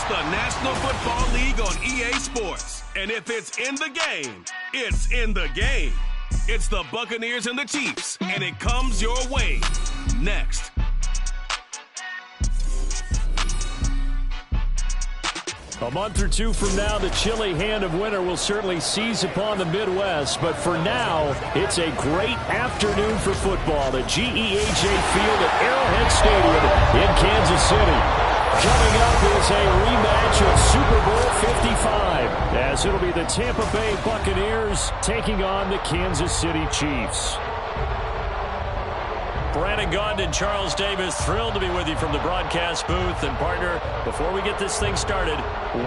It's the National Football League on EA Sports. And if it's in the game, it's in the game. It's the Buccaneers and the Chiefs, and it comes your way next. A month or two from now, the chilly hand of winter will certainly seize upon the Midwest. But for now, it's a great afternoon for football at GEHA Field at Arrowhead Stadium in Kansas City. Coming up is a rematch of Super Bowl 55, as it'll be the Tampa Bay Buccaneers taking on the Kansas City Chiefs. Brandon Gaudin and Charles Davis, thrilled to be with you from the broadcast booth. And partner, before we get this thing started,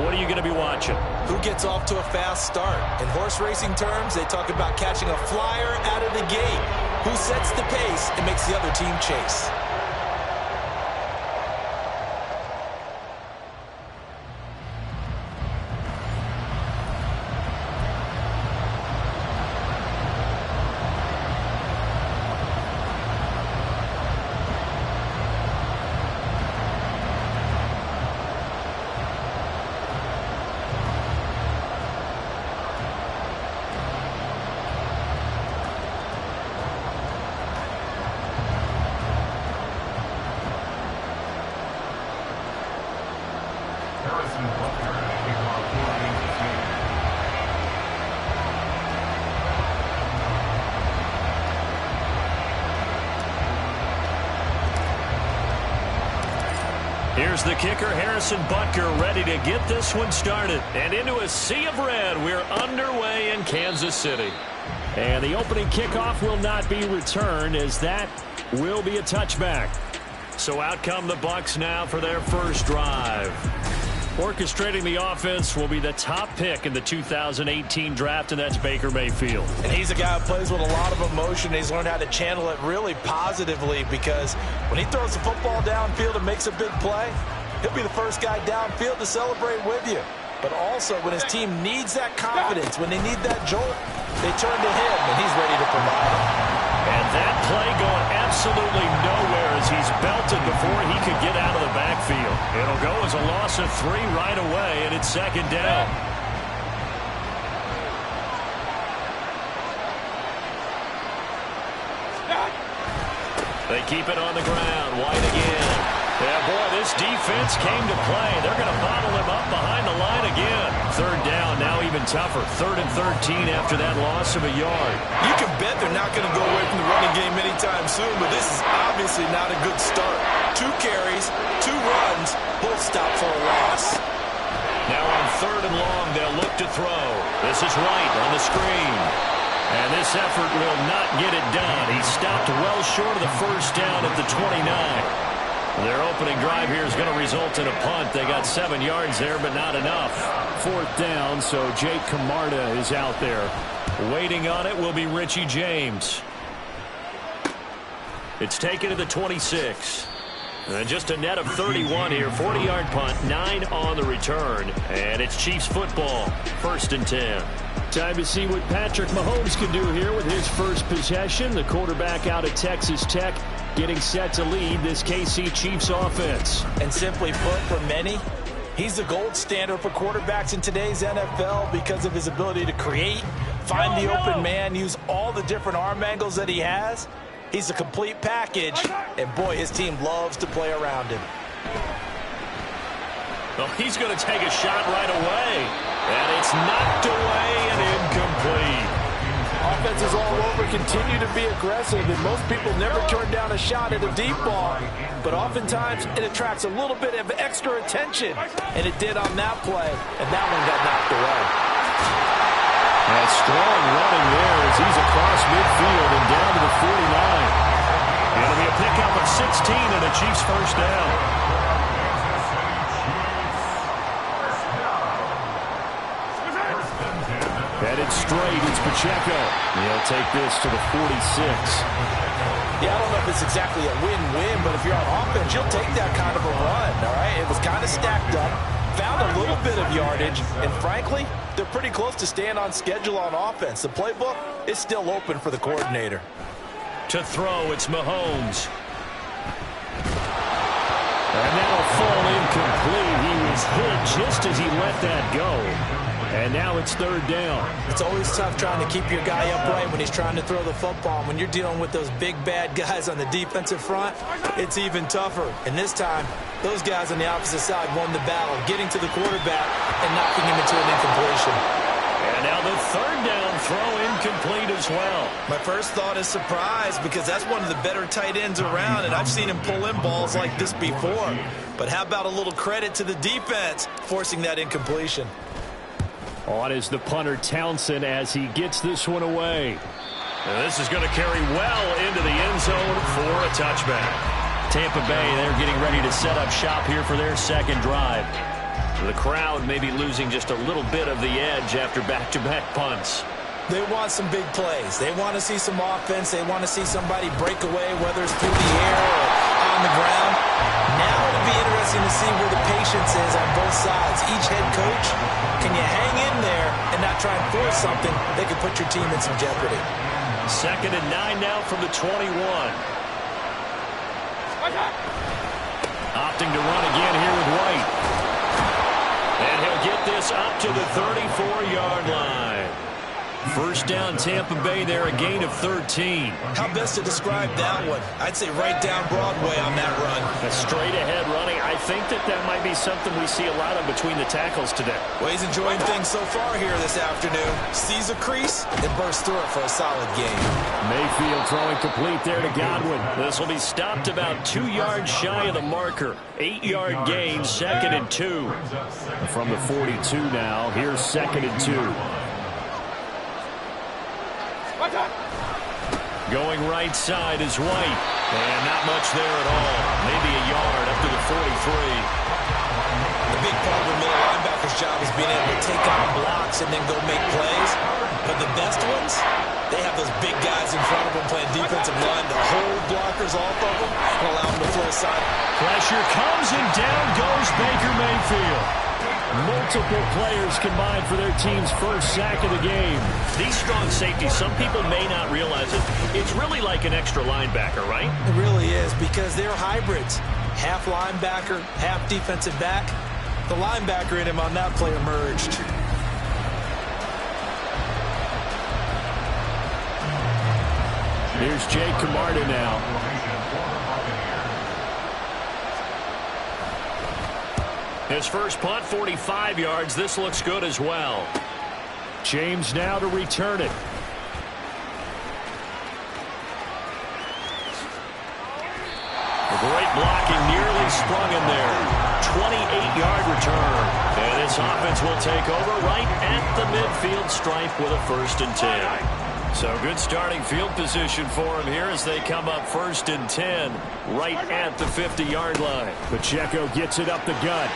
what are you going to be watching? Who gets off to a fast start? In horse racing terms, they talk about catching a flyer out of the gate. Who sets the pace and makes the other team chase? Here's the kicker, Harrison Butker, ready to get this one started. And into a sea of red, we're underway in Kansas City. And the opening kickoff will not be returned, as that will be a touchback. So out come the Bucs now for their first drive. Orchestrating the offense will be the top pick in the 2018 draft, and that's Baker Mayfield. And he's a guy who plays with a lot of emotion. He's learned how to channel it really positively, because when he throws the football downfield and makes a big play, he'll be the first guy downfield to celebrate with you. But also, when his team needs that confidence, when they need that jolt, they turn to him, and he's ready to provide it. And that play going absolutely nowhere as he's belted before he could get out of the backfield. It'll go as a loss of 3 right away, and it's second down. They keep it on the ground. White again. Yeah, boy, this defense came to play. They're going to bottle him up behind the line again. Third down, now even tougher. 3rd and 13 after that loss of a yard. You can bet they're not going to go away from the running game anytime soon, but this is obviously not a good start. 2 carries, 2 runs, both stop for a loss. Now on 3rd and long, they'll look to throw. This is Wright on the screen. And this effort will not get it done. He stopped well short of the first down at the 29. Their opening drive here is going to result in a punt. They got 7 yards there, but not enough. 4th down, so Jake Camarda is out there. Waiting on it will be Richie James. It's taken to the 26. And just a net of 31 here. 40-yard punt, 9 on the return. And it's Chiefs football, 1st and 10. Time to see what Patrick Mahomes can do here with his first possession. The quarterback out of Texas Tech getting set to lead this KC Chiefs offense. And simply put, for many, he's the gold standard for quarterbacks in today's NFL because of his ability to create, find the open man, use all the different arm angles that he has. He's a complete package, and boy, his team loves to play around him. Well, he's going to take a shot right away, and it's knocked away and incomplete. Offenses all over continue to be aggressive, and most people never turn down a shot at a deep ball, but oftentimes it attracts a little bit of extra attention, and it did on that play, and that one got knocked away. And strong running there as he's across midfield and down to the 49. It'll be a pickup of 16 and a Chiefs first down. Headed straight, it's Pacheco. He'll take this to the 46. Yeah, I don't know if it's exactly a win-win, but if you're on offense, you'll take that kind of a run, all right? It was kind of stacked up, found a little bit of yardage, and frankly, they're pretty close to staying on schedule on offense. The playbook is still open for the coordinator. To throw, it's Mahomes. And that'll fall incomplete. He was was hit just as he let that go. And now it's third down. It's always tough trying to keep your guy upright when he's trying to throw the football. When you're dealing with those big, bad guys on the defensive front, it's even tougher. And this time, those guys on the opposite side won the battle, getting to the quarterback and knocking him into an incompletion. And now the third down throw incomplete as well. My first thought is surprise, because that's one of the better tight ends around, and I've seen him pull in balls like this before. But how about a little credit to the defense forcing that incompletion? On is the punter Townsend as he gets this one away. And this is going to carry well into the end zone for a touchback. Tampa Bay, they're getting ready to set up shop here for their second drive. The crowd may be losing just a little bit of the edge after back-to-back punts. They want some big plays. They want to see some offense. They want to see somebody break away, whether it's through the air or on the ground. Now it'll be interesting to see where the patience is on both sides. Each head coach, can you hang in there and not try and force something that could put your team in some jeopardy? 2nd and 9 now from the 21. Opting to run again here with White. And he'll get this up to the 34-yard line. First down, Tampa Bay there, a gain of 13. How best to describe that one? I'd say right down Broadway on that run. A straight-ahead running. I think that might be something we see a lot of between the tackles today. Well, he's enjoying things so far here this afternoon. Sees a crease and bursts through it for a solid gain. Mayfield throwing complete there to Godwin. This will be stopped about 2 yards shy of the marker. 8-yard gain, 2nd and 2. From the 42 now, here's 2nd and 2. Going right side is White. And not much there at all. Maybe a yard up to the 43. The big part of the middle linebacker's job is being able to take on blocks and then go make plays. But the best ones, they have those big guys in front of them playing defensive line to hold blockers off of them and allow them to throw aside. Pressure comes and down goes Baker Mayfield. Multiple players combined for their team's first sack of the game. These strong safeties, some people may not realize it. It's really like an extra linebacker, right? It really is, because they're hybrids. Half linebacker, half defensive back. The linebacker in him on that play emerged. Here's Jake Camarda now. His first punt, 45 yards. This looks good as well. James now to return it. A great blocking, nearly sprung in there. 28-yard return. And this offense will take over right at the midfield stripe with a 1st and 10. So good starting field position for him here as they come up 1st and 10 right at the 50-yard line. Pacheco gets it up the gut.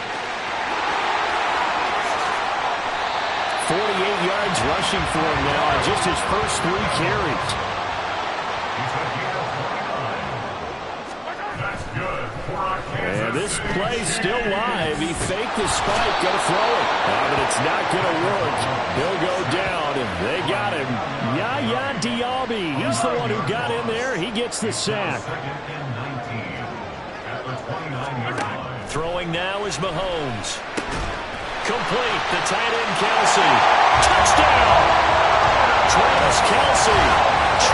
48 yards rushing for him now on just his first 3 carries. And this play's still live. He faked the spike, going to throw it. But it's not going to work. He'll go down, and they got him. Yaya Diaby, he's the one who got in there. He gets the sack. Throwing now is Mahomes. Complete, the tight end Kelsey. Touchdown! Travis Kelsey,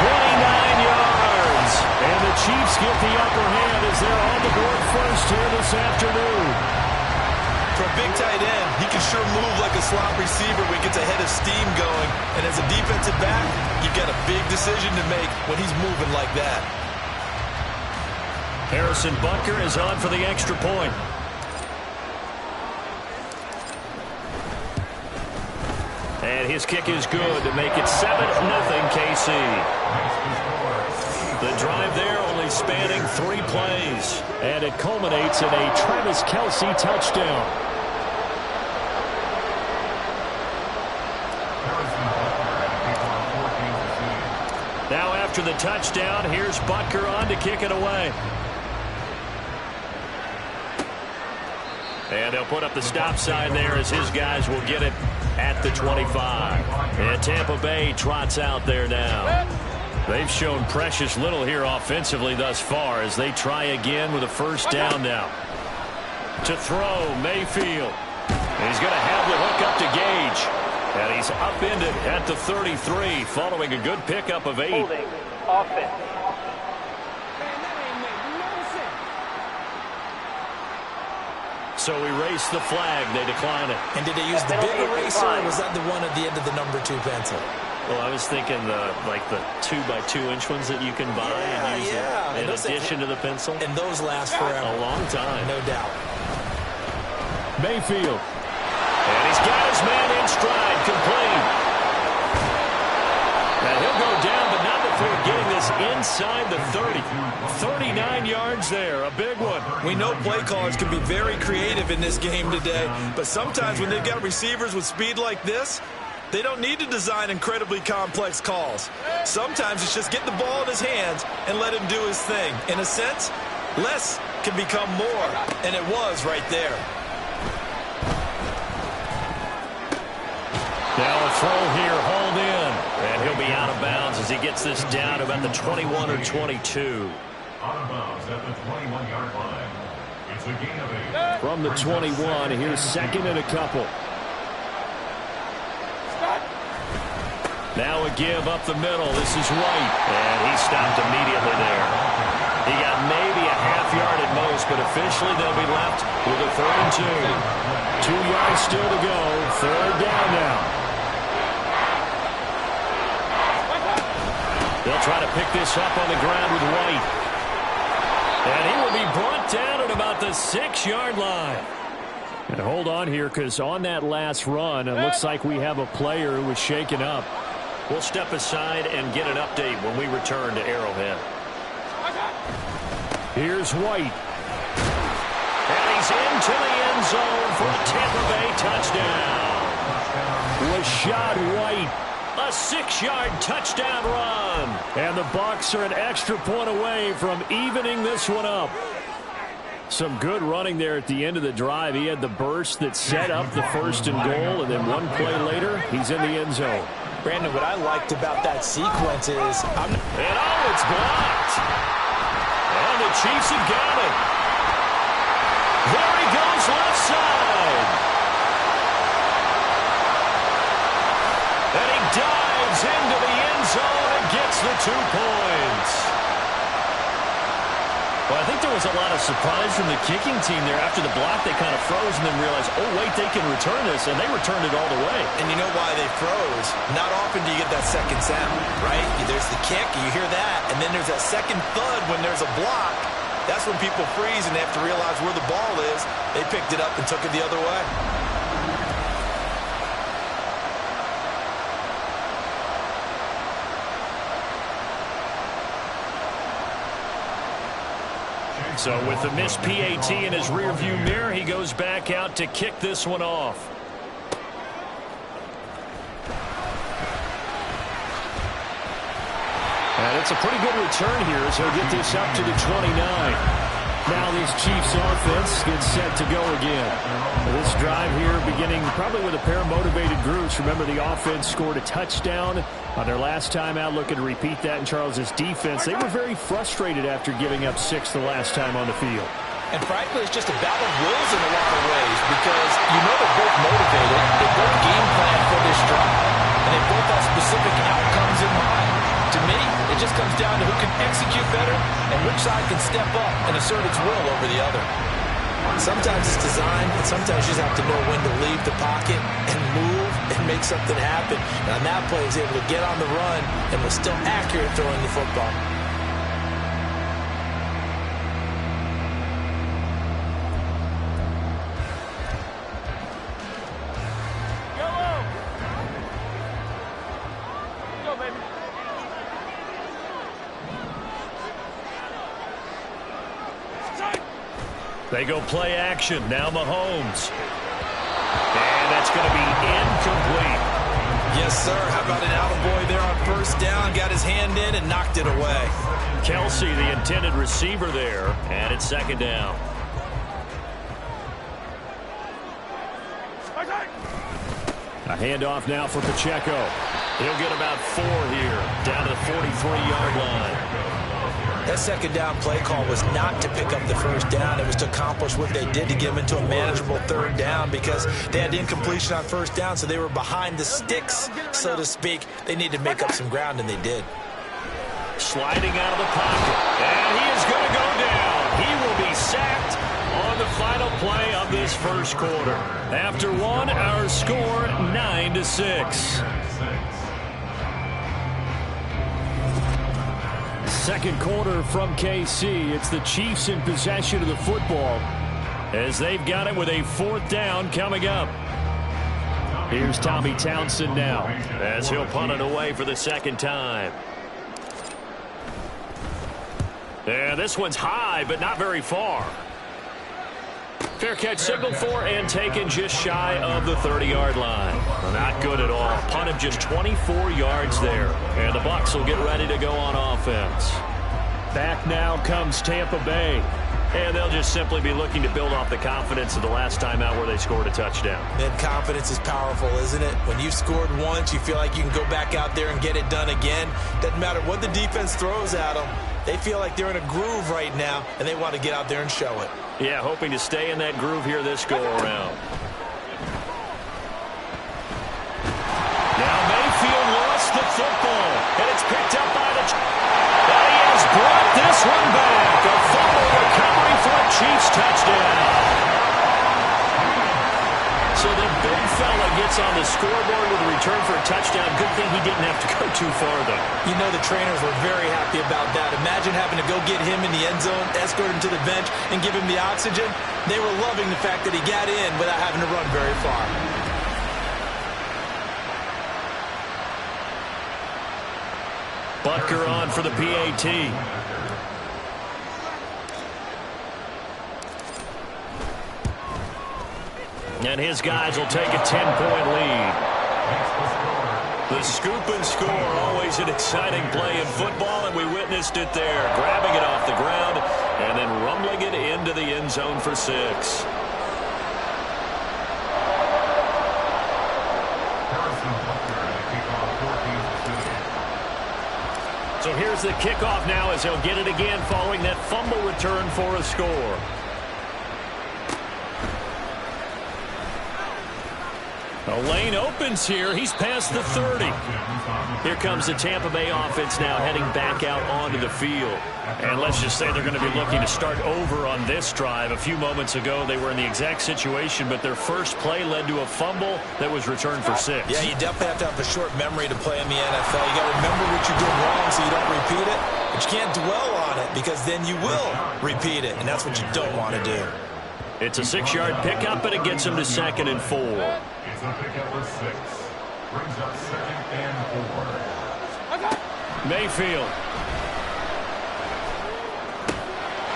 29 yards. And the Chiefs get the upper hand as they're on the board first here this afternoon. For a big tight end, he can sure move like a slot receiver when he gets a head of steam going. And as a defensive back, you've got a big decision to make when he's moving like that. Harrison Butker is on for the extra point. And his kick is good to make it 7-0 KC. The drive there only spanning 3 plays. And it culminates in a Travis Kelsey touchdown. Now after the touchdown, here's Butker on to kick it away. And they'll put up the stop sign there as his guys will get it at the 25. And Tampa Bay trots out there now. They've shown precious little here offensively thus far as they try again with a 1st down now. To throw, Mayfield. He's going to have the hook up to Gage. And he's upended at the 33 following a good pickup of 8. Holding offense. So erase the flag. They decline it. And did they use the big eraser, or was that the one at the end of the number 2 pencil? Well, I was thinking the 2x2-inch ones that you can buy and use in addition to the pencil. And those last forever. A long time. No doubt. Mayfield. And he's got his man in stride, complete. And he'll go down, but not before getting this inside the 30. 39 yards there, a big one. We know play callers can be very creative in this game today, but sometimes when they've got receivers with speed like this, they don't need to design incredibly complex calls. Sometimes it's just get the ball in his hands and let him do his thing. In a sense, less can become more, and it was right there. Now a throw here, hauled in. And he'll be out of bounds as he gets this down about the 21 or 22. Out of bounds at the 21-yard line. It's a gain of 8. From the 21, here's second and a couple. Now a give up the middle. This is White. And he stopped immediately there. He got maybe a half yard at most, but officially they'll be left with a 3rd and 2. 2 yards still to go. 3rd down now. They'll try to pick this up on the ground with White. And he will be brought down at about the 6-yard line. And hold on here, because on that last run, it looks like we have a player who was shaken up. We'll step aside and get an update when we return to Arrowhead. Here's White. And he's into the end zone for a Tampa Bay touchdown. Rashad White. A 6-yard touchdown run. And the Bucs are an extra point away from evening this one up. Some good running there at the end of the drive. He had the burst that set up the 1st and goal, and then one play later, he's in the end zone. Brandon, what I liked about that sequence is... it's blocked. And the Chiefs have got it. There he goes left side. And he dives into the end zone and gets the 2 points. Well, I think there was a lot of surprise from the kicking team there. After the block, they kind of froze and then realized, oh, wait, they can return this. And they returned it all the way. And you know why they froze? Not often do you get that second sound, right? There's the kick, you hear that, and then there's that second thud when there's a block. That's when people freeze and they have to realize where the ball is. They picked it up and took it the other way. So with the missed PAT in his rearview mirror, he goes back out to kick this one off. And it's a pretty good return here as he'll get this up to the 29. Now this Chiefs offense gets set to go again. This drive here beginning probably with a pair of motivated groups. Remember, the offense scored a touchdown on their last time out. Looking to repeat that in Charles's defense. They were very frustrated after giving up 6 the last time on the field. And frankly, it's just a battle of wills in a lot of ways because you know they're both motivated. They both game plan for this drive. And they both have specific outcomes in mind. To me, it just comes down to who can execute better and which side can step up and assert its will over the other. Sometimes it's design, and sometimes you just have to know when to leave the pocket and move and make something happen. And on that play, he's able to get on the run and was still accurate throwing the football. They go play action. Now Mahomes. And that's going to be incomplete. Yes, sir. How about an attaboy there on 1st down? Got his hand in and knocked it away. Kelsey, the intended receiver there. And it's 2nd down. A handoff now for Pacheco. He'll get about 4 here. Down to the 43-yard line. That second down play call was not to pick up the first down. It was to accomplish what they did to get them into a manageable third down because they had incompletion on first down, so they were behind the sticks, so to speak. They needed to make up some ground, and they did. Sliding out of the pocket, and he is going to go down. He will be sacked on the final play of this first quarter. After one, our score 9-6. Second quarter from KC. It's the Chiefs in possession of the football as they've got it with a fourth down coming up. Here's Tommy Townsend now as he'll punt it away for the second time. And this one's high, but not very far. Fair catch signaled for and taken just shy of the 30-yard line. Well, not good at all. Punt of just 24 yards there. And the Bucs will get ready to go on offense. Back now comes Tampa Bay. And they'll just simply be looking to build off the confidence of the last time out where they scored a touchdown. Man, confidence is powerful, isn't it? When you've scored once, you feel like you can go back out there and get it done again. Doesn't matter what the defense throws at them. They feel like they're in a groove right now, and they want to get out there and show it. Yeah, hoping to stay in that groove here this go-around. Now Mayfield lost the football, and it's picked up by the... And he has brought this one back. A fumble recovery for a Chiefs touchdown. So the big fella gets on the scoreboard with a return for a touchdown. Good thing he didn't have to go too far, though. You know the trainers were very happy about that. Imagine having to go get him in the end zone, escort him to the bench, and give him the oxygen. They were loving the fact that he got in without having to run very far. Butker on for the PAT. And his guys will take a 10-point lead. The scoop and score, always an exciting play in football, and we witnessed it there. Grabbing it off the ground and then rumbling it into the end zone for 6. So here's the kickoff now as he'll get it again following that fumble return for a score. A lane opens here. He's past the 30. Here comes the Tampa Bay offense now heading back out onto the field. And let's just say they're going to be looking to start over on this drive. A few moments ago, they were in the exact situation, but their first play led to a fumble that was returned for 6. Yeah, you definitely have to have a short memory to play in the NFL. You got to remember what you did wrong so you don't repeat it. But you can't dwell on it because then you will repeat it, and that's what you don't want to do. It's a 6-yard pickup, and it gets them to 2nd and 4. It's a pickup with 6. Brings up 2nd and 4. Mayfield.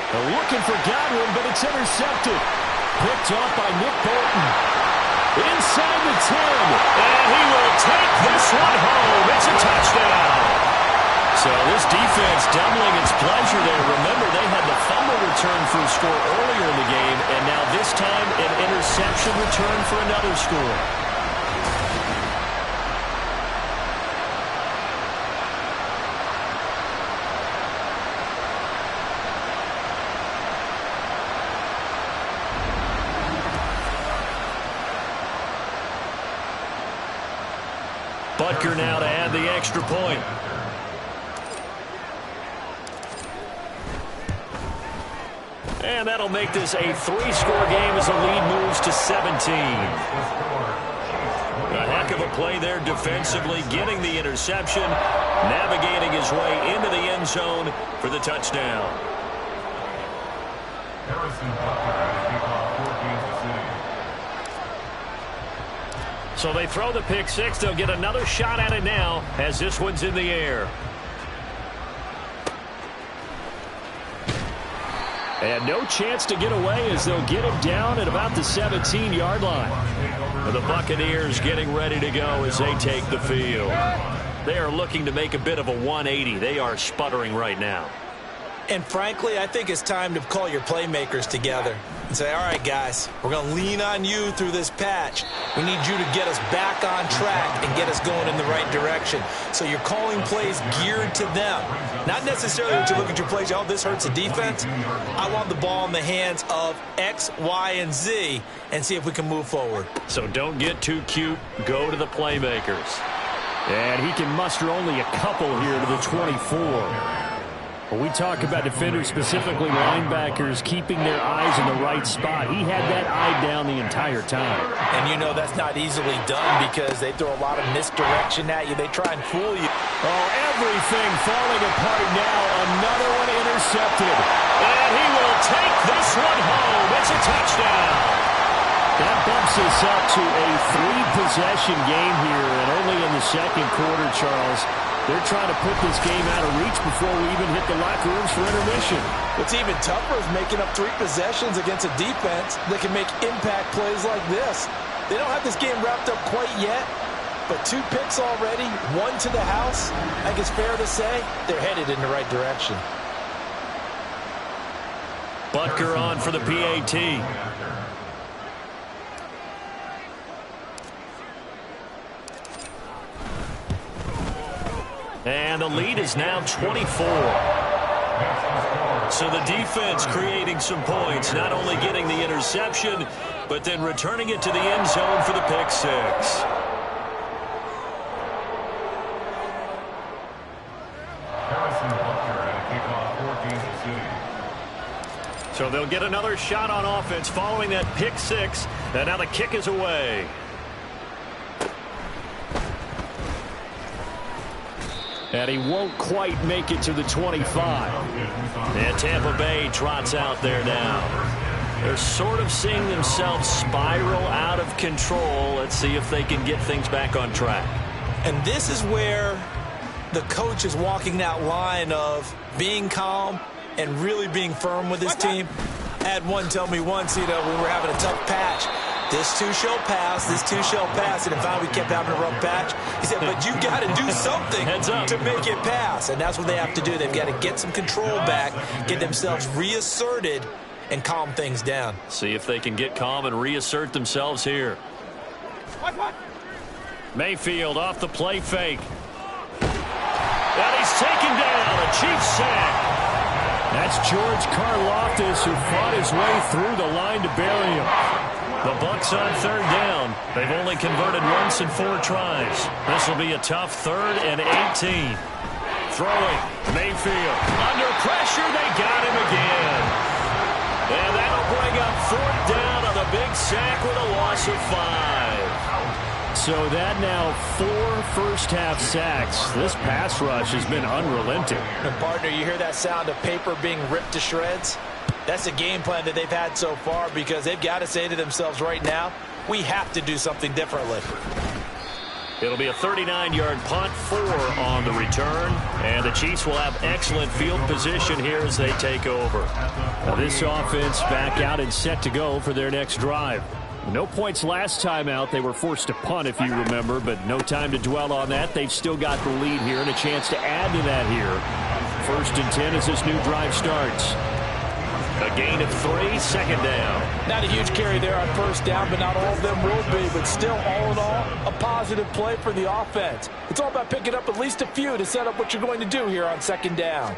They're looking for Godwin, but it's intercepted. Picked off by Nick Bolton. Inside the 10. And he will take this one home. It's a touchdown. So this defense doubling its pleasure there. Remember, they had the fumble return for a score earlier in the game, and now this time an interception return for another score. Butker now to add the extra point. And that'll make this a 3-score game as the lead moves to 17. A heck of a play there defensively, getting the interception, navigating his way into the end zone for the touchdown. So they throw the pick 6. They'll get another shot at it now as this one's in the air. And no chance to get away as they'll get him down at about the 17-yard line. The Buccaneers getting ready to go as they take the field. They are looking to make a bit of a 180. They are sputtering right now. And frankly, I think it's time to call your playmakers together. and say, all right, guys, we're going to lean on you through this patch. We need you to get us back on track and get us going in the right direction. So you're calling plays geared to them. Not necessarily that you look at your plays, oh, this hurts the defense. I want the ball in the hands of X, Y, and Z and see if we can move forward. So don't get too cute. Go to the playmakers. And he can muster only a couple here to the 24. When we talk about defenders, specifically linebackers, keeping their eyes in the right spot, he had that eye down the entire time. And you know that's not easily done because they throw a lot of misdirection at you. They try and fool you. Oh, everything falling apart now. Another one intercepted. And he will take this one home. It's a touchdown. That bumps us up to a 3-possession game here, and only in the second quarter, Charles. They're trying to put this game out of reach before we even hit the locker rooms for intermission. What's even tougher is making up 3 possessions against a defense that can make impact plays like this. They don't have this game wrapped up quite yet, but 2 picks already, 1 to the house. I think it's fair to say they're headed in the right direction. Butker on for the PAT. And the lead is now 24. So the defense creating some points, not only getting the interception, but then returning it to the end zone for the pick 6. So they'll get another shot on offense following that pick 6, and now the kick is away. And he won't quite make it to the 25. And Tampa Bay trots out there now. They're sort of seeing themselves spiral out of control. Let's see if they can get things back on track. And this is where the coach is walking that line of being calm and really being firm with his team. I had one tell me once, you know, we were having a tough patch. This too shall pass, this too shall pass. And finally we kept having a rough patch. He said, but you got to do something to make it pass. And that's what they have to do. They've got to get some control back, get themselves reasserted, and calm things down. See if they can get calm and reassert themselves here. Mayfield off the play fake. And he's taken down. A Chiefs sack. That's George Karlaftis, who fought his way through the line to bury him. The Bucs on 3rd down. They've only converted once in 4 tries. This will be a tough 3rd and 18. Throwing. Mayfield. Under pressure. They got him again. And that'll bring up 4th down on the big sack with a loss of 5. So that now 4 first-half sacks. This pass rush has been unrelenting. And partner, you hear that sound of paper being ripped to shreds? That's the game plan that they've had so far because they've got to say to themselves right now, we have to do something differently. It'll be a 39-yard punt, 4 on the return, and the Chiefs will have excellent field position here as they take over. Now this offense back out and set to go for their next drive. No points last time out. They were forced to punt, if you remember, but no time to dwell on that. They've still got the lead here and a chance to add to that here. 1st and 10 as this new drive starts. A gain of 3, 2nd down. Not a huge carry there on 1st down, but not all of them will be. But still, all in all, a positive play for the offense. It's all about picking up at least a few to set up what you're going to do here on 2nd down.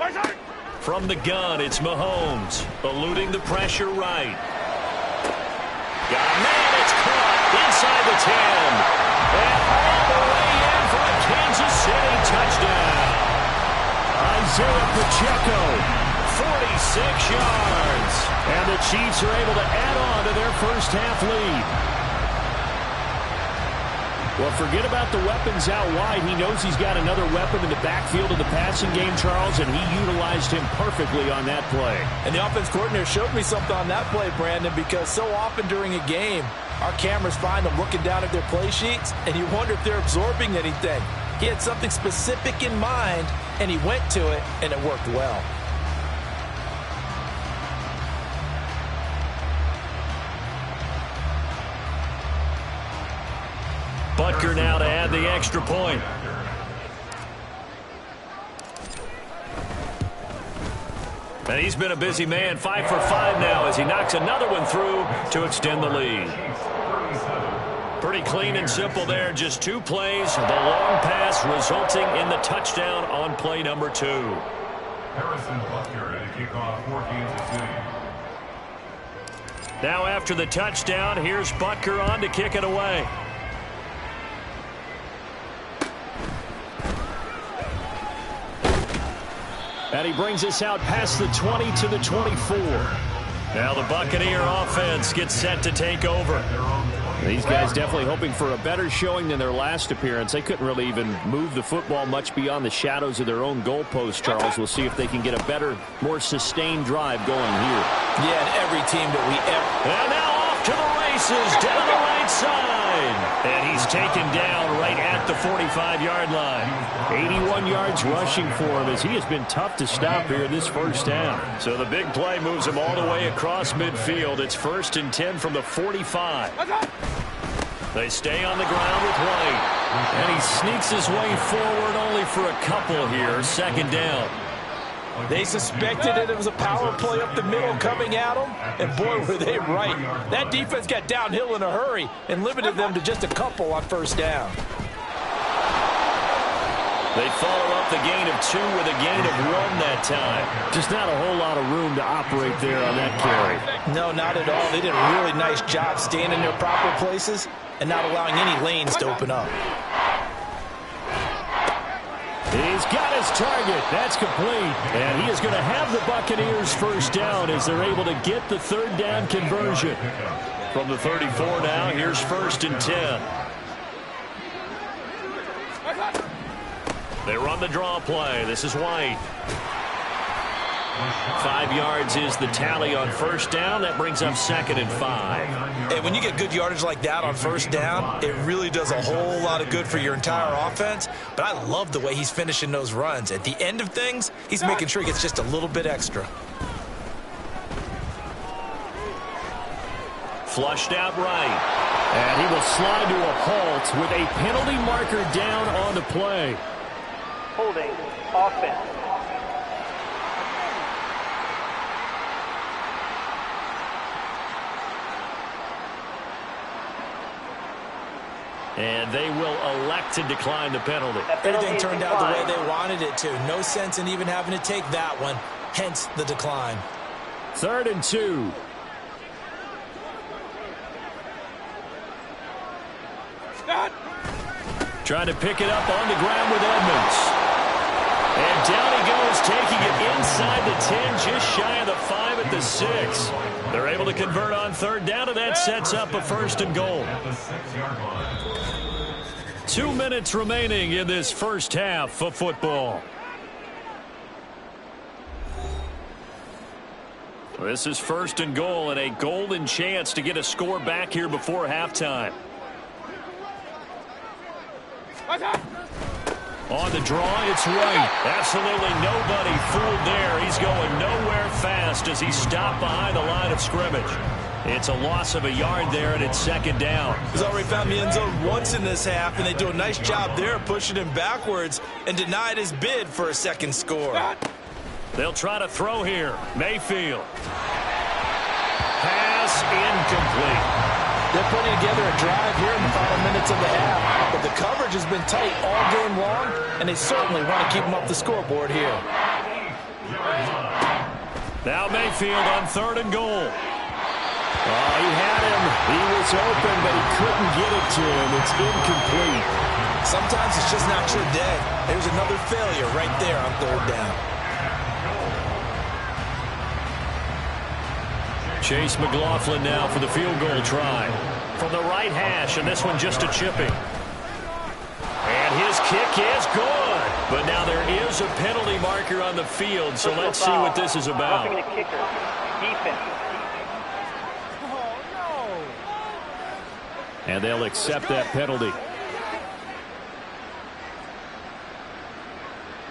From the gun, it's Mahomes, eluding the pressure right. Got a man, it's caught inside the 10. And all the way in for a Kansas City touchdown. Isaiah Pacheco. 46 yards. And the Chiefs are able to add on to their first-half lead. Well, forget about the weapons out wide. He knows he's got another weapon in the backfield of the passing game, Charles, and he utilized him perfectly on that play. And the offense coordinator showed me something on that play, Brandon, because so often during a game, our cameras find them looking down at their play sheets, and you wonder if they're absorbing anything. He had something specific in mind, and he went to it, and it worked well. Butker now to add the extra point. And he's been a busy man, 5 for 5 now as he knocks another one through to extend the lead. Pretty clean and simple there, just 2 plays. The long pass resulting in the touchdown on play number 2. Harrison Butker at a kickoff for Kansas City. Now after the touchdown, here's Butker on to kick it away. And he brings us out past the 20 to the 24. Now the Buccaneer offense gets set to take over. These guys definitely hoping for a better showing than their last appearance. They couldn't really even move the football much beyond the shadows of their own goalpost, Charles. We'll see if they can get a better, more sustained drive going here. Yeah, and every team that we ever... And now off to the races down the right side. And he's taken down right at the 45-yard line. 81 yards rushing for him as he has been tough to stop here this first down. So the big play moves him all the way across midfield. It's 1st and 10 from the 45. They stay on the ground with White. And he sneaks his way forward only for a couple here. 2nd down. They suspected it was a power play up the middle coming at them, and boy, were they right. That defense got downhill in a hurry and limited them to just a couple on 1st down. They follow up the gain of 2 with a gain of 1 that time. Just not a whole lot of room to operate there on that carry. No, not at all. They did a really nice job staying in their proper places and not allowing any lanes to open up. He's got his target. That's complete. And he is going to have the Buccaneers 1st down as they're able to get the 3rd down conversion. From the 34 now, here's 1st and 10. They run the draw play. This is White. 5 yards is the tally on 1st down. That brings up 2nd and 5. And when you get good yardage like that on 1st down, it really does a whole lot of good for your entire offense. But I love the way he's finishing those runs. At the end of things, he's making sure he gets just a little bit extra. Flushed out right. And he will slide to a halt with a penalty marker down on the play. Holding offense. And they will elect to decline the penalty. Everything turned out the way they wanted it to. No sense in even having to take that one, hence the decline. 3rd and 2. Trying to pick it up on the ground with Edmonds. And down he goes, taking it inside the 10, just shy of the 5 at the 6. They're able to convert on 3rd down, and that sets up a 1st and goal. 2 minutes remaining in this first half of football. This is 1st and goal and a golden chance to get a score back here before halftime. On the draw, it's White. Absolutely nobody fooled there. He's going nowhere fast as he's stopped behind the line of scrimmage. It's a loss of a yard there, and it's 2nd down. He's already found the end zone once in this half, and they do a nice job there pushing him backwards and denied his bid for a 2nd score. They'll try to throw here. Mayfield. Pass incomplete. They're putting together a drive here in the final minutes of the half, but the coverage has been tight all game long, and they certainly want to keep them up the scoreboard here. Now Mayfield on 3rd and goal. Oh, he had him. He was open, but he couldn't get it to him. It's incomplete. Sometimes it's just not your day. There's another failure right there on 3rd down. Chase McLaughlin now for the field goal try. From the right hash, and this one just a chipping. And his kick is good. But now there is a penalty marker on the field, so let's see what this is about. Roughing the kicker. Defense. And they'll accept that penalty.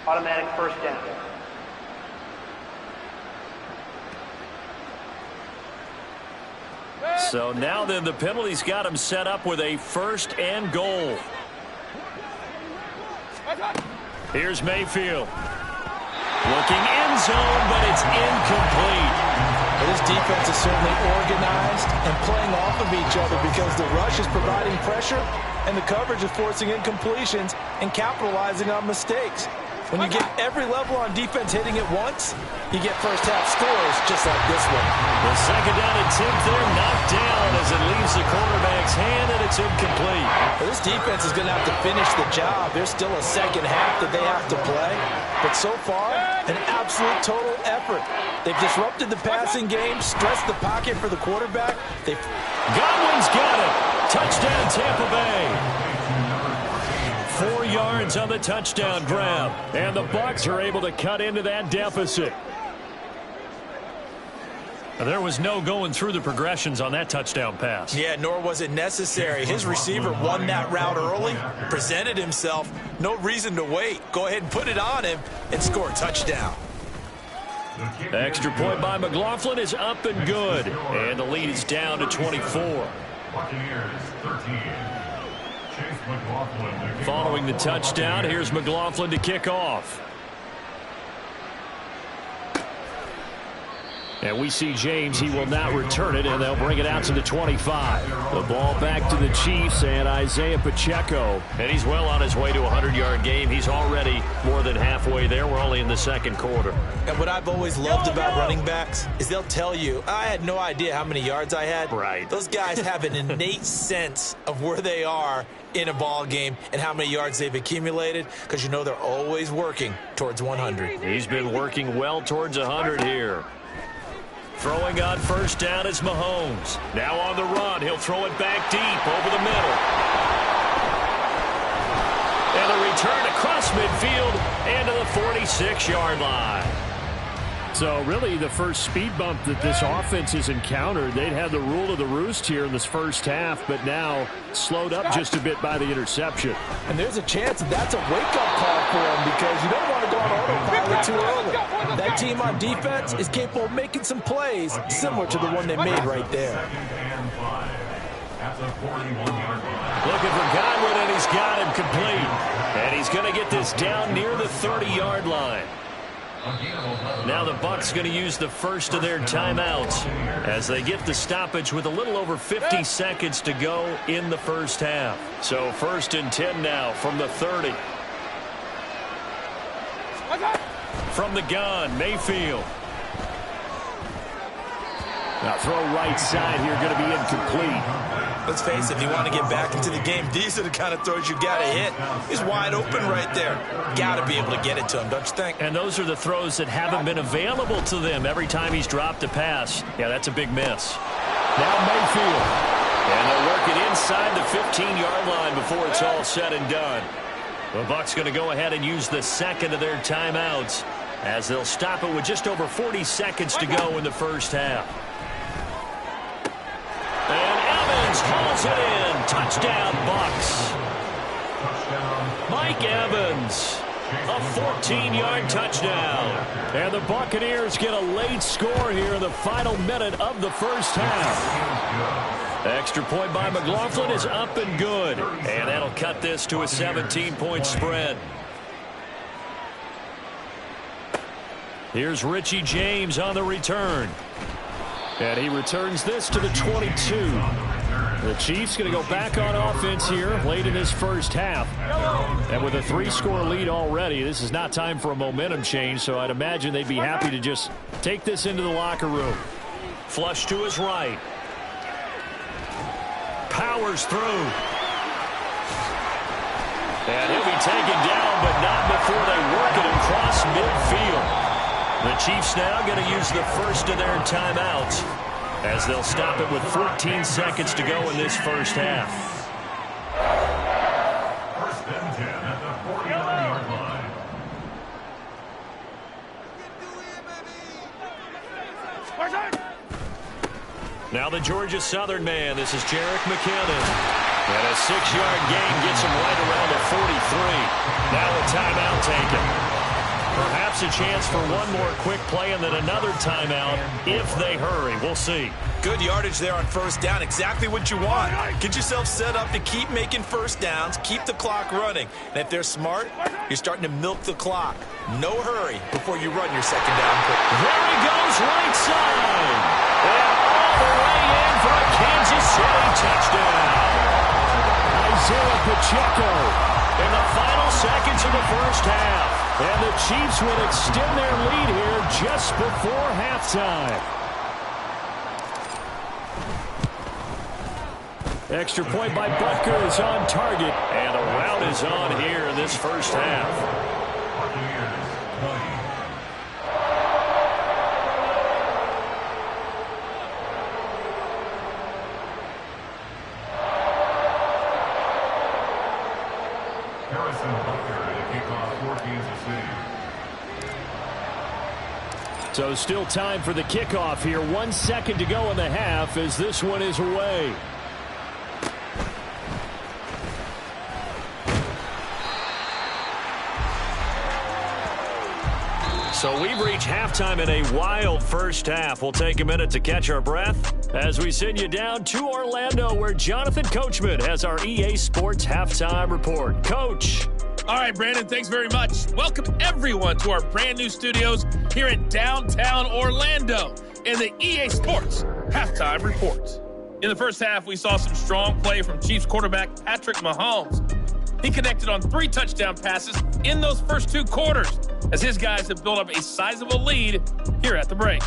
Automatic 1st down. So now then the penalty's got him set up with a 1st and goal. Here's Mayfield. Looking in end zone, but it's incomplete. Well, this defense is certainly organized and playing off of each other because the rush is providing pressure and the coverage is forcing incompletions and capitalizing on mistakes. When you get every level on defense hitting it once, you get first half scores just like this one. The second down attempt there knocked down as it leaves the quarterback's hand, and it's incomplete. Well, this defense is going to have to finish the job. There's still a second half that they have to play. But so far, an absolute total effort. They've disrupted the passing game, stressed the pocket for the quarterback. Godwin's got it. Touchdown, Tampa Bay. 4 yards on the touchdown grab. And the Bucs are able to cut into that deficit. There was no going through the progressions on that touchdown pass. Yeah, nor was it necessary. His receiver won that route early, presented himself. No reason to wait. Go ahead and put it on him and score a touchdown. Extra point by McLaughlin is up and good. And the lead is down to 24. Buccaneers 13. Chase McLaughlin to kick Following the off. touchdown, here's McLaughlin to kick off. And we see James. He will not return it, and they'll bring it out to the 25. The ball back to the Chiefs and Isaiah Pacheco. And he's well on his way to a 100-yard game. He's already more than halfway there. We're only in the second quarter. And what I've always loved about running backs is they'll tell you, I had no idea how many yards I had. Right. Those guys have an innate sense of where they are in a ball game and how many yards they've accumulated because you know they're always working towards 100. He's been working well towards 100 here. Throwing on first down is Mahomes. Now on the run. He'll throw it back deep over the middle. And the return across midfield and to the 46-yard line. So really the first speed bump that this offense has encountered, they'd had the rule of the roost here in this first half, but now slowed up just a bit by the interception. And there's a chance that that's a wake-up call for them because you don't want to go on autopilot too early. That team on defense is capable of making some plays similar to the one they made right there. At the 41-yard line. Looking for Godwin, and he's got him complete. And he's going to get this down near the 30-yard line. Now the Bucs going to use the first of their timeouts as they get the stoppage with a little over 50 seconds to go in the first half. So 1st and 10 now from the 30. From the gun, Mayfield. Now throw right side here, going to be incomplete. Let's face it, if you want to get back into the game, these are the kind of throws you got to hit. He's wide open right there. Got to be able to get it to him, don't you think? And those are the throws that haven't been available to them every time he's dropped a pass. Yeah, that's a big miss. Now Mayfield. And they'll work it inside the 15-yard line before it's all said and done. The Bucs going to go ahead and use the second of their timeouts as they'll stop it with just over 40 seconds to go in the first half. And Evans hauls it in. Touchdown, Bucs. Mike Evans, a 14-yard touchdown. And the Buccaneers get a late score here in the final minute of the first half. Extra point by McLaughlin is up and good. And that'll cut this to a 17-point spread. Here's Richie James on the return. And he returns this to the 22. The Chiefs going to go back on offense here late in this first half. And with a 3-score lead already, this is not time for a momentum change, so I'd imagine they'd be happy to just take this into the locker room. Flush to his right. Powers through. And he'll be taken down, but not before they work it across midfield. The Chiefs now going to use the first of their timeouts as they'll stop it with 14 seconds to go in this first half. 1st and 10 at the 49-yard line. Now the Georgia Southern man. This is Jerick McKinnon. And a 6-yard gain gets him right around the 43. Now a timeout taken. Perhaps perhaps a chance for one more quick play and then another timeout if they hurry. We'll see. Good yardage there on first down. Exactly what you want. Get yourself set up to keep making first downs, keep the clock running. And if they're smart, you're starting to milk the clock. No hurry before you run your second down quick. There he goes, right side. And all the way in for a Kansas City touchdown. Isaiah Pacheco in the final seconds of the first half. And the Chiefs will extend their lead here just before halftime. Extra point by Butker is on target. And a rout is on here in this first half. So still time for the kickoff here. 1 second to go in the half as this one is away. So we've reached halftime in a wild first half. We'll take a minute to catch our breath as we send you down to Orlando, where Jonathan Coachman has our EA Sports Halftime Report. Coach. All right, Brandon, thanks very much. Welcome, everyone, to our brand new studios here in downtown Orlando in the EA Sports Halftime Report. In the first half, we saw some strong play from Chiefs quarterback Patrick Mahomes. He connected on 3 touchdown passes in those first 2 quarters, as his guys have built up a sizable lead here at the break.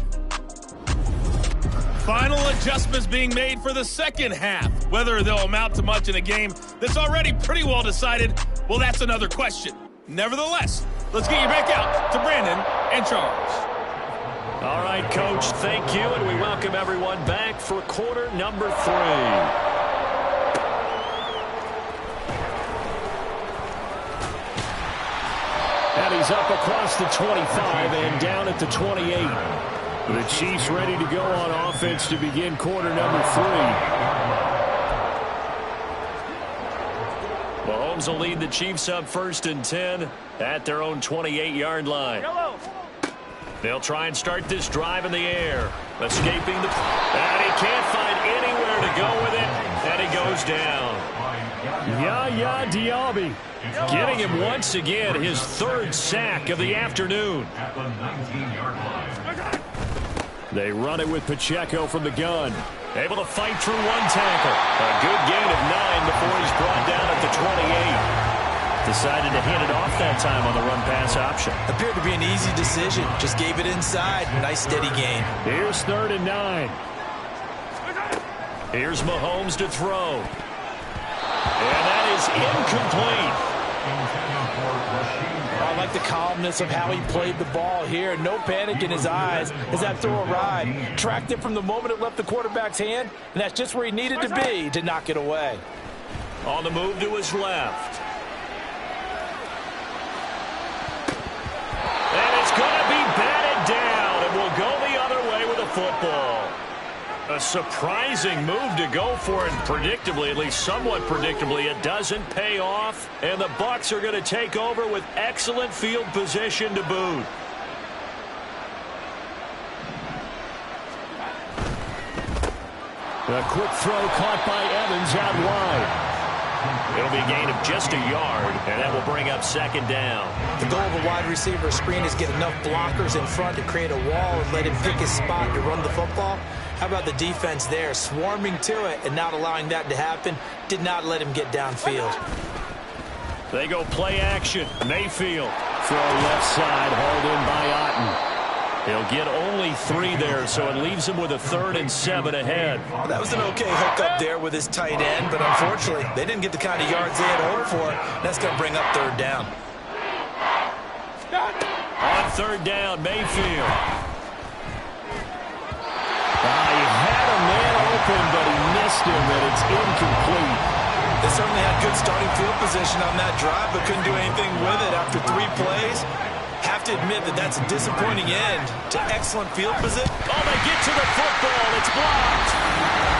Final adjustments being made for the second half. Whether they'll amount to much in a game that's already pretty well decided, well, that's another question. Nevertheless, let's get you back out to Brandon and Charles. All right, Coach, thank you, and we welcome everyone back for quarter number 3. And he's up across the 25 and down at the 28. The Chiefs ready to go on offense to begin quarter number 3. Mahomes will lead the Chiefs up 1st and 10 at their own 28-yard line. They'll try and start this drive in the air. Escaping the... And he can't find anywhere to go with it. And he goes down. Yaya Diaby getting him once again his 3rd sack of the afternoon. They run it with Pacheco from the gun. Able to fight through 1 tackle. A good gain of 9 before he's brought down at the 28. Decided to hand it off that time on the run-pass option. Appeared to be an easy decision. Just gave it inside. Nice steady gain. Here's 3rd and 9. Here's Mahomes to throw. And that is incomplete. I like the calmness of how he played the ball here. No panic in his eyes as that throw arrived. Tracked it from the moment it left the quarterback's hand, and that's just where he needed to be to knock it away. On the move to his left. And it's going to be batted down, and we'll go the other way with the football. A surprising move to go for it, and predictably, at least somewhat predictably, it doesn't pay off. And the Bucs are going to take over with excellent field position to boot. A quick throw caught by Evans out wide. It'll be a gain of just a yard, and that will bring up 2nd down. The goal of a wide receiver screen is get enough blockers in front to create a wall and let him pick his spot to run the football. How about the defense there, swarming to it and not allowing that to happen? Did not let him get downfield. They go play action. Mayfield. Throw left side, hauled in by Otten. He'll get only 3 there, so it leaves him with a 3rd and 7 ahead. Well, that was an okay hookup there with his tight end, but unfortunately, they didn't get the kind of yards they had hoped for. That's going to bring up 3rd down. On 3rd down, Mayfield. He had a man open, but he missed him, and it's incomplete. They certainly had good starting field position on that drive, but couldn't do anything with it after 3 plays. Have to admit that that's a disappointing end to excellent field position. Oh, they get to the football. It's blocked.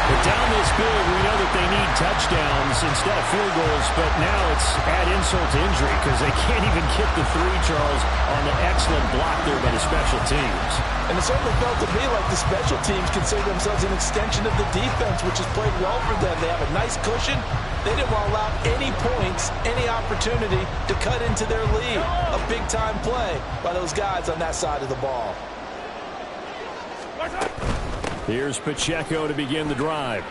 But down this big, we know that they need touchdowns instead of field goals, but now it's add insult to injury because they can't even get the 3, Charles, on the excellent block there by the special teams. And it certainly felt to me like the special teams consider themselves an extension of the defense, which has played well for them. They have a nice cushion. They didn't want to allow any points, any opportunity to cut into their lead. A big-time play by those guys on that side of the ball. Here's Pacheco to begin the drive.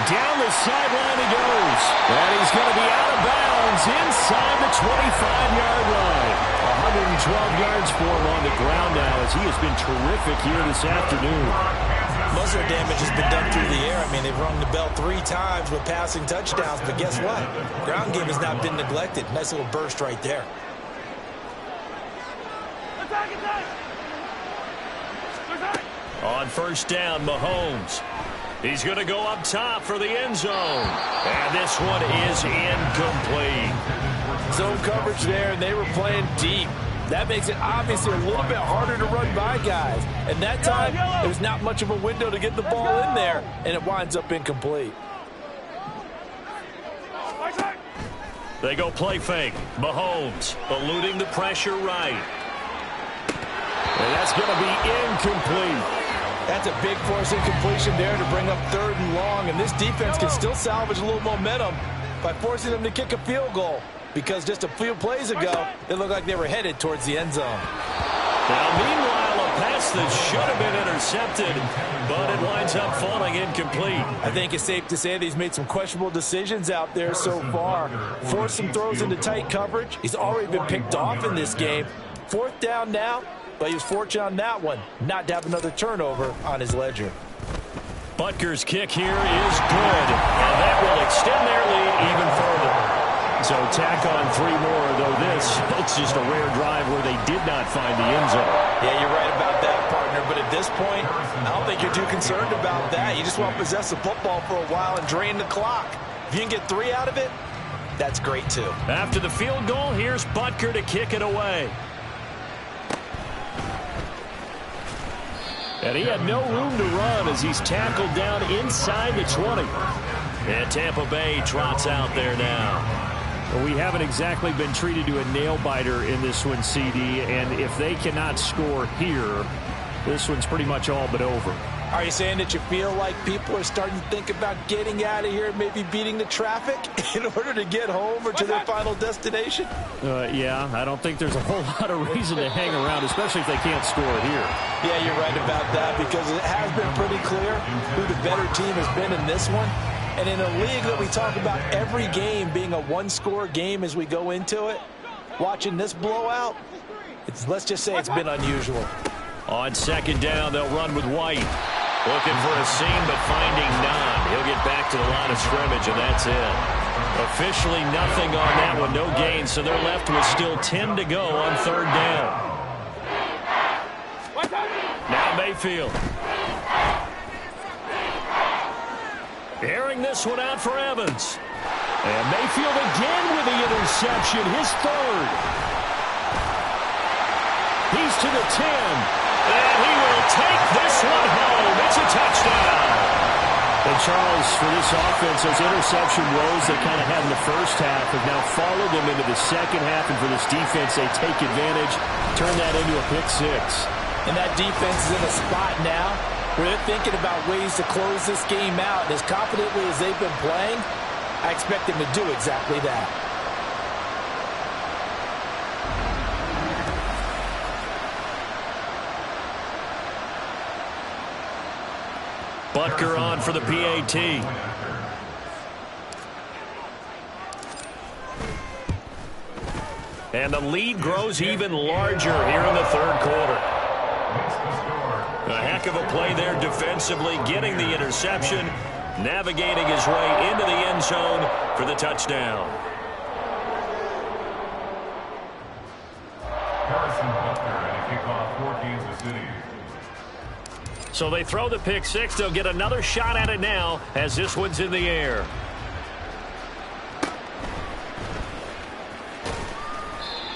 Down the sideline he goes. And he's going to be out of bounds inside the 25-yard line. 112 yards for him on the ground now as he has been terrific here this afternoon. Most of the damage has been done through the air. I mean, they've rung the bell 3 times with passing touchdowns, but guess what? Ground game has not been neglected. Nice little burst right there. On first down, Mahomes. He's going to go up top for the end zone. And this one is incomplete. Zone coverage there, and they were playing deep. That makes it obviously a little bit harder to run by guys. And that time, there was not much of a window to get the ball in there, and it winds up incomplete. They go play fake. Mahomes eluding the pressure right. And that's going to be incomplete. That's a big force incompletion there to bring up 3rd and long, and this defense can still salvage a little momentum by forcing them to kick a field goal, because just a few plays ago, they looked like they were headed towards the end zone. Now, meanwhile, a pass that should have been intercepted, but it winds up falling incomplete. I think it's safe to say that he's made some questionable decisions out there so far. Forced some throws into tight coverage. He's already been picked off in this game. 4th down now. But he was fortunate on that one, not to have another turnover on his ledger. Butker's kick here is good, and that will extend their lead even further. So tack on 3 more, though this looks just a rare drive where they did not find the end zone. Yeah, you're right about that, partner. But at this point, I don't think you're too concerned about that. You just want to possess the football for a while and drain the clock. If you can get 3 out of it, that's great, too. After the field goal, here's Butker to kick it away. And he had no room to run as he's tackled down inside the 20. And Tampa Bay trots out there now. Well, we haven't exactly been treated to a nail-biter in this one, CD. And if they cannot score here, this one's pretty much all but over. Are you saying that you feel like people are starting to think about getting out of here and maybe beating the traffic in order to get home or to their final destination? Yeah, I don't think there's a whole lot of reason to hang around, especially if they can't score here. Yeah, you're right about that, because it has been pretty clear who the better team has been in this one. And in a league that we talk about every game being a 1-score game as we go into it, watching this blowout, let's just say it's been unusual. On 2nd down, they'll run with White. Looking for a seam, but finding none. He'll get back to the line of scrimmage, and that's it. Officially nothing on that one, no gain, so they're left with still 10 to go on 3rd down. Now Mayfield. Airing this one out for Evans. And Mayfield again with the interception, his 3rd. He's to the 10. And he will take this one home. It's a touchdown. And Charles, for this offense, those interception woes they kind of had in the first half have now followed them into the second half. And for this defense, they take advantage, turn that into a pick 6. And that defense is in a spot now where they're thinking about ways to close this game out. And as confidently as they've been playing, I expect them to do exactly that. Butker on for the PAT. And the lead grows even larger here in the 3rd quarter. A heck of a play there defensively, getting the interception, navigating his way into the end zone for the touchdown. Harrison Butker and a kickoff for Kansas City. So they throw the pick 6. They'll get another shot at it now as this one's in the air.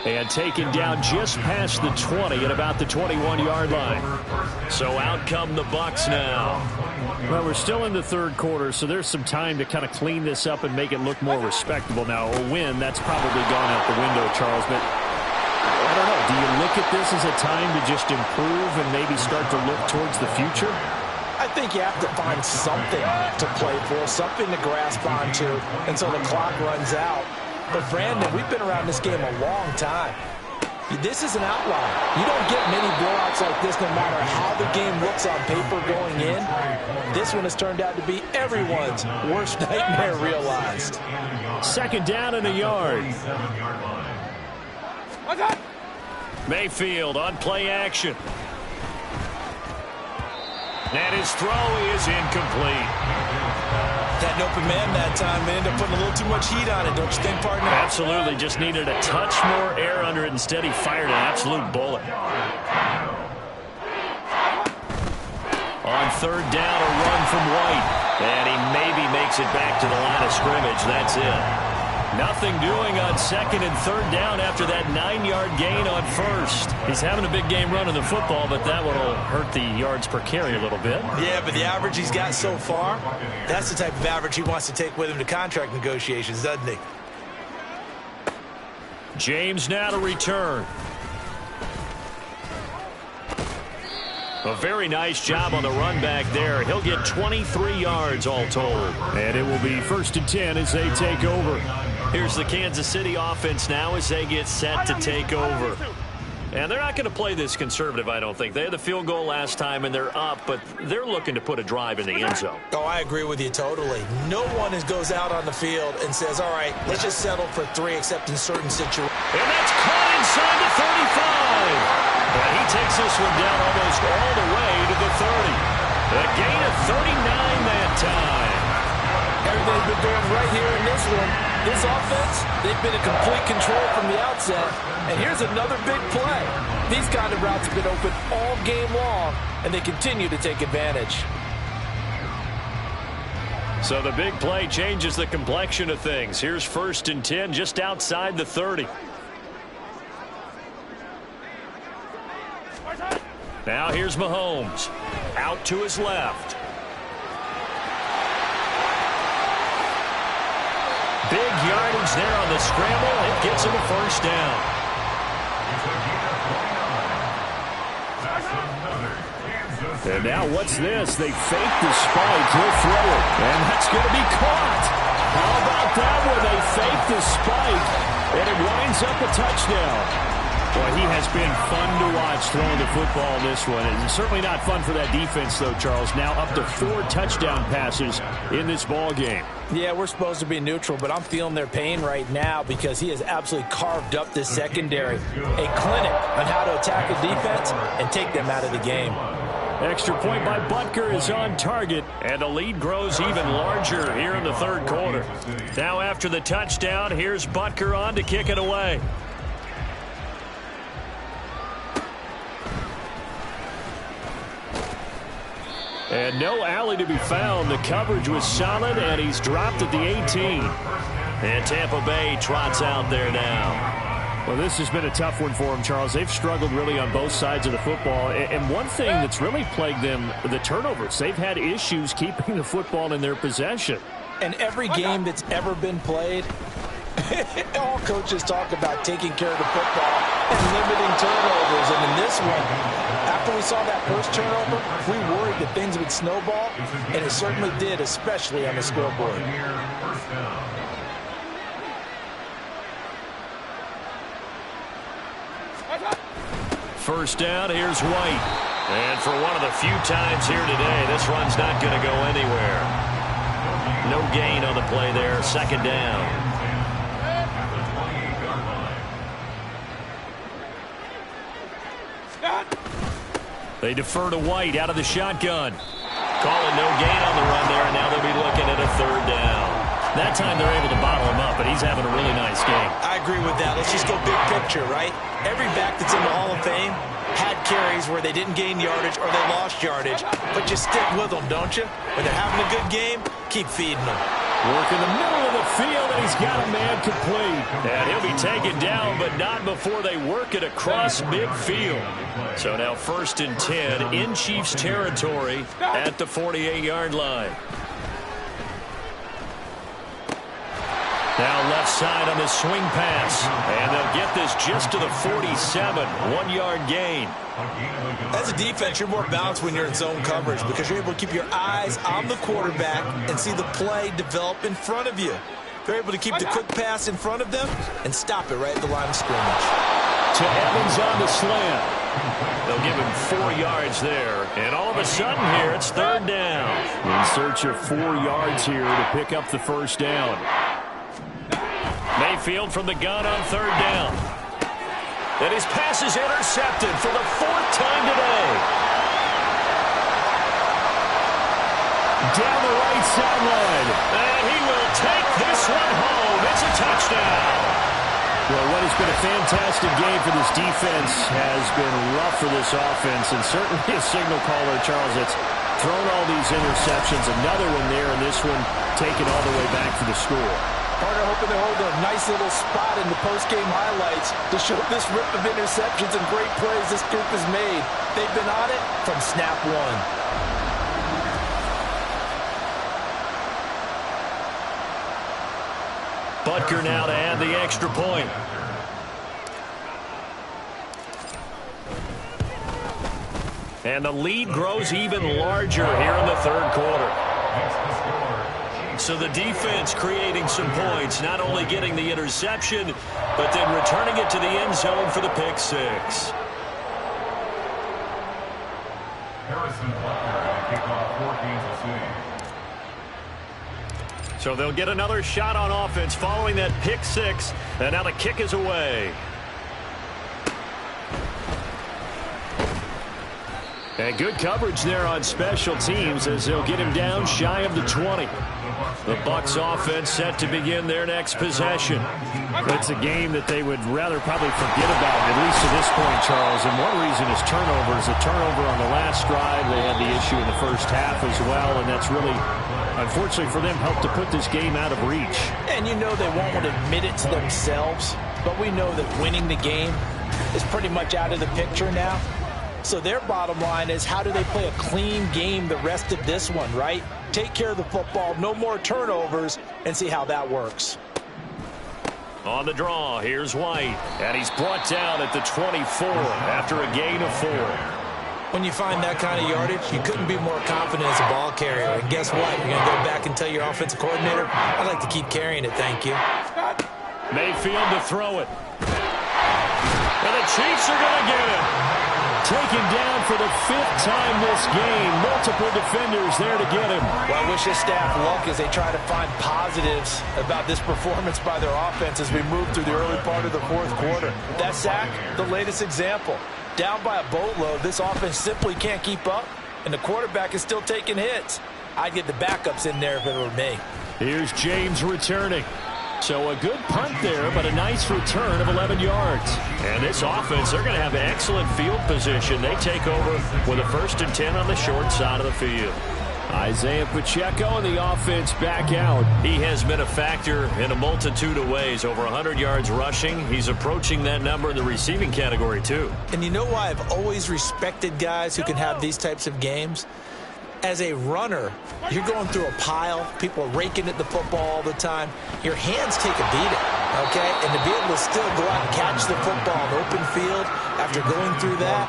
And taken down just past the 20 at about the 21-yard line. So out come the Bucs now. Well, we're still in the third quarter, so there's some time to kind of clean this up and make it look more respectable. Now, a win, that's probably gone out the window, Charles, but I don't know. Do you look at this as a time to just improve and maybe start to look towards the future? I think you have to find something to play for, something to grasp onto until the clock runs out. But, Brandon, we've been around this game a long time. This is an outlier. You don't get many blowouts like this no matter how the game looks on paper going in. This one has turned out to be everyone's worst nightmare realized. Second down and a yard. Mayfield on play action. And his throw is incomplete. That open man that time, they ended up putting a little too much heat on it, don't you think, partner? Absolutely. Just needed a touch more air under it. Instead, he fired an absolute bullet. On third down, a run from White. And he maybe makes it back to the line of scrimmage. That's it. Nothing doing on second and third down after that 9-yard gain on first. He's having a big game running the football, but that one will hurt the yards per carry a little bit. Yeah, but the average he's got so far, that's the type of average he wants to take with him to contract negotiations, doesn't he? James now to return. A very nice job on the run back there. He'll get 23 yards all told. And it will be 1st and 10 as they take over. Here's the Kansas City offense now as they get set to take over. And they're not going to play this conservative, I don't think. They had the field goal last time, and they're up, but they're looking to put a drive in the end zone. Oh, I agree with you totally. No one goes out on the field and says, all right, let's just settle for 3, except in certain situations. And that's caught inside the 35. And he takes this one down almost all the way to the 30. A gain of 39 that time. Everything's been doing right here in this one. This offense, they've been in complete control from the outset. And here's another big play. These kind of routes have been open all game long, and they continue to take advantage. So the big play changes the complexion of things. Here's 1st and 10 just outside the 30. Now here's Mahomes. Out to his left. Big yardage there on the scramble. It gets him a 1st down. And now what's this? They fake the spike. He'll throw it. And that's going to be caught. How about that one? They fake the spike. And it winds up a touchdown. Boy, he has been fun to watch throwing the football in this one. It's certainly not fun for that defense, though, Charles. Now up to 4 touchdown passes in this ball game. Yeah, we're supposed to be neutral, but I'm feeling their pain right now because he has absolutely carved up this secondary. A clinic on how to attack a defense and take them out of the game. Extra point by Butker is on target, and the lead grows even larger here in the third quarter. Now after the touchdown, here's Butker on to kick it away. And no alley to be found. The coverage was solid, and he's dropped at the 18. And Tampa Bay trots out there now. Well, this has been a tough one for them, Charles. They've struggled really on both sides of the football. And one thing that's really plagued them, the turnovers. They've had issues keeping the football in their possession. And every game that's ever been played, all coaches talk about taking care of the football and limiting turnovers. And in this one, after we saw that first turnover, we worried that things would snowball, and it certainly did, especially on the scoreboard. First down, here's White. And for one of the few times here today, this run's not going to go anywhere. No gain on the play there, 2nd down. They defer to White out of the shotgun. Calling no gain on the run there, and now they'll be looking at a 3rd down. That time they're able to bottle him up, but he's having a really nice game. I agree with that. Let's just go big picture, right? Every back that's in the Hall of Fame had carries where they didn't gain yardage or they lost yardage, but you stick with them, don't you? When they're having a good game, keep feeding them. Work in the middle of the field, and he's got a man complete. And he'll be taken down, but not before they work it across midfield. So now 1st and 10 in Chiefs territory at the 48-yard line. Now left side on the swing pass. And they'll get this just to the 47. 1-yard gain. As a defense, you're more balanced when you're in zone coverage because you're able to keep your eyes on the quarterback and see the play develop in front of you. They're able to keep the quick pass in front of them and stop it right at the line of scrimmage. To Evans on the slant. They'll give him 4 yards there. And all of a sudden here, it's 3rd down. In search of 4 yards here to pick up the 1st down. Mayfield from the gun on 3rd down. And his pass is intercepted for the 4th time today. Down the right sideline. And he will take this one home. It's a touchdown. Well, what has been a fantastic game for this defense has been rough for this offense, and certainly a signal caller, Charles, that's thrown all these interceptions. Another one there, and this one taken all the way back for the score. Partner hoping to hold a nice little spot in the post-game highlights to show this rip of interceptions and great plays this group has made. They've been on it from snap one. Butker now to add the extra point. And the lead grows even larger here in the 3rd quarter. So the defense creating some points, not only getting the interception, but then returning it to the end zone for the pick 6. Harrison Butker to kick off for Kansas City. So they'll get another shot on offense following that pick 6. And now the kick is away. And good coverage there on special teams as they'll get him down shy of the 20. The Bucs offense set to begin their next possession. It's a game that they would rather probably forget about, at least to this point, Charles. And one reason is turnovers. A turnover on the last drive. They had the issue in the first half as well, and that's really, unfortunately for them, helped to put this game out of reach. And you know they won't want to admit it to themselves, but we know that winning the game is pretty much out of the picture now. So their bottom line is, how do they play a clean game the rest of this one, right? Take care of the football, no more turnovers, and see how that works. On the draw, here's White. And he's brought down at the 24 after a gain of 4. When you find that kind of yardage, you couldn't be more confident as a ball carrier. And guess what? You're going to go back and tell your offensive coordinator, I'd like to keep carrying it, thank you. Mayfield to throw it. And the Chiefs are going to get it. Taken down for the 5th time this game. Multiple defenders there to get him. Well, I wish this staff luck as they try to find positives about this performance by their offense as we move through the early part of the 4th quarter. That sack, the latest example. Down by a boatload, this offense simply can't keep up, and the quarterback is still taking hits. I'd get the backups in there if it were me. Here's James returning. So a good punt there, but a nice return of 11 yards. And this offense, they're going to have excellent field position. They take over with a 1st and 10 on the short side of the field. Isaiah Pacheco and the offense back out. He has been a factor in a multitude of ways. Over 100 yards rushing. He's approaching that number in the receiving category, too. And you know why I've always respected guys who can have these types of games? As a runner, you're going through a pile. People are raking at the football all the time. Your hands take a beating, okay? And to be able to still go out and catch the football in open field after going through that,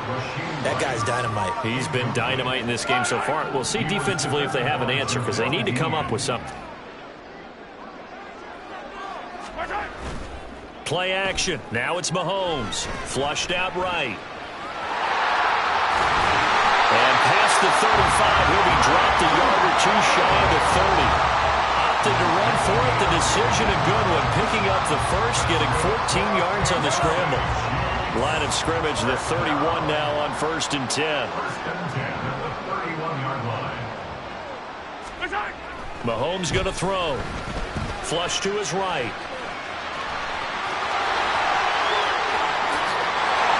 that guy's dynamite. He's been dynamite in this game so far. We'll see defensively if they have an answer because they need to come up with something. Play action. Now it's Mahomes. Flushed out right. And past the 35, he'll be dropped a yard or 2 shy of the 30. Opted to run for it. The decision a good one. Picking up the first, getting 14 yards on the scramble. Line of scrimmage, the 31 now on 1st and 10. 31-yard line. Mahomes going to throw. Flush to his right.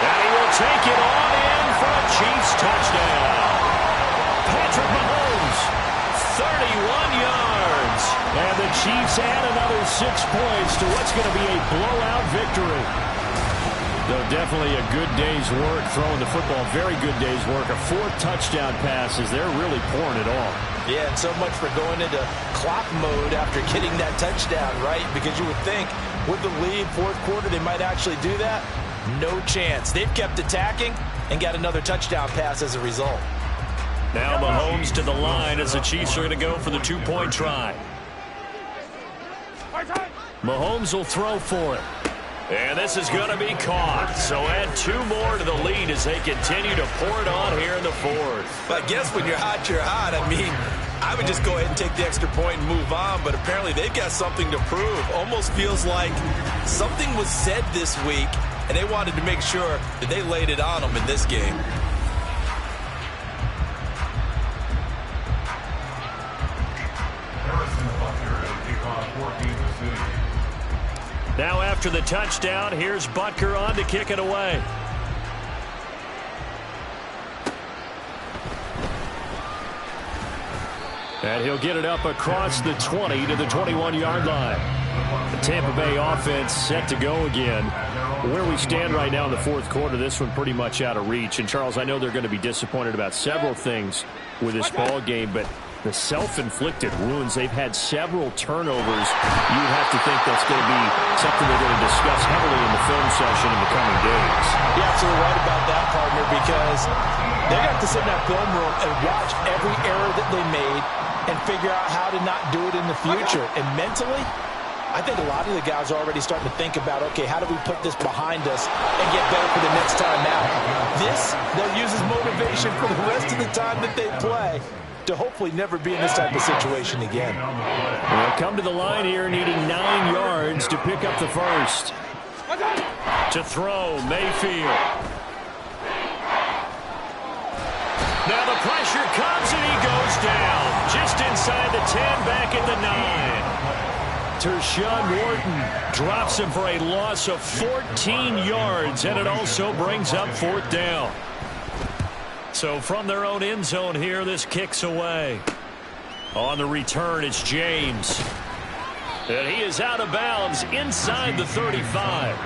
And he will take it on in for a Chiefs touchdown. Patrick Mahomes, 31 yards. And the Chiefs add another 6 points to what's going to be a blowout victory. So definitely a good day's work throwing the football. Very good day's work. A 4th touchdown passes. They're really pouring it on. Yeah, and so much for going into clock mode after getting that touchdown, right? Because you would think with the lead, 4th quarter, they might actually do that. No chance. They've kept attacking and got another touchdown pass as a result. Now Mahomes to the line as the Chiefs are going to go for the 2-point try. Mahomes will throw for it. And this is going to be caught. So add 2 more to the lead as they continue to pour it on here in the 4th. But I guess when you're hot, you're hot. I mean, I would just go ahead and take the extra point and move on. But apparently they've got something to prove. Almost feels like something was said this week, and they wanted to make sure that they laid it on them in this game. Now after the touchdown, here's Butker on to kick it away. And he'll get it up across the 20 to the 21-yard line. The Tampa Bay offense set to go again. Where we stand right now in the 4th quarter, this one pretty much out of reach. And, Charles, I know they're going to be disappointed about several things with this ball game, but the self-inflicted wounds, they've had several turnovers. You would have to think that's going to be something they're going to discuss heavily in the film session in the coming days. You're absolutely right about that, partner, because they're going to have to sit in that film room and watch every error that they made and figure out how to not do it in the future. And mentally, I think a lot of the guys are already starting to think about, okay, how do we put this behind us and get better for the next time out? This, they'll use as motivation for the rest of the time that they play to hopefully never be in this type of situation again. They'll come to the line here needing 9 yards to pick up the 1st. To throw, Mayfield. Now the pressure comes and he goes down. Just inside the 10, back at the 9. Tershawn Wharton drops him for a loss of 14 yards, and it also brings up 4th down. So from their own end zone here, this kicks away. On the return, it's James. And he is out of bounds inside the 35.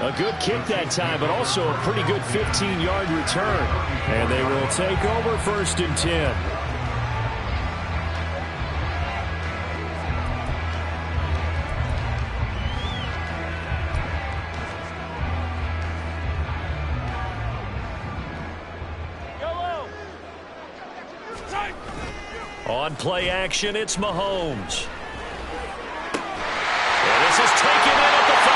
A good kick that time, but also a pretty good 15-yard return. And they will take over 1st and 10. On play action, it's Mahomes. And this is taken in at the 5.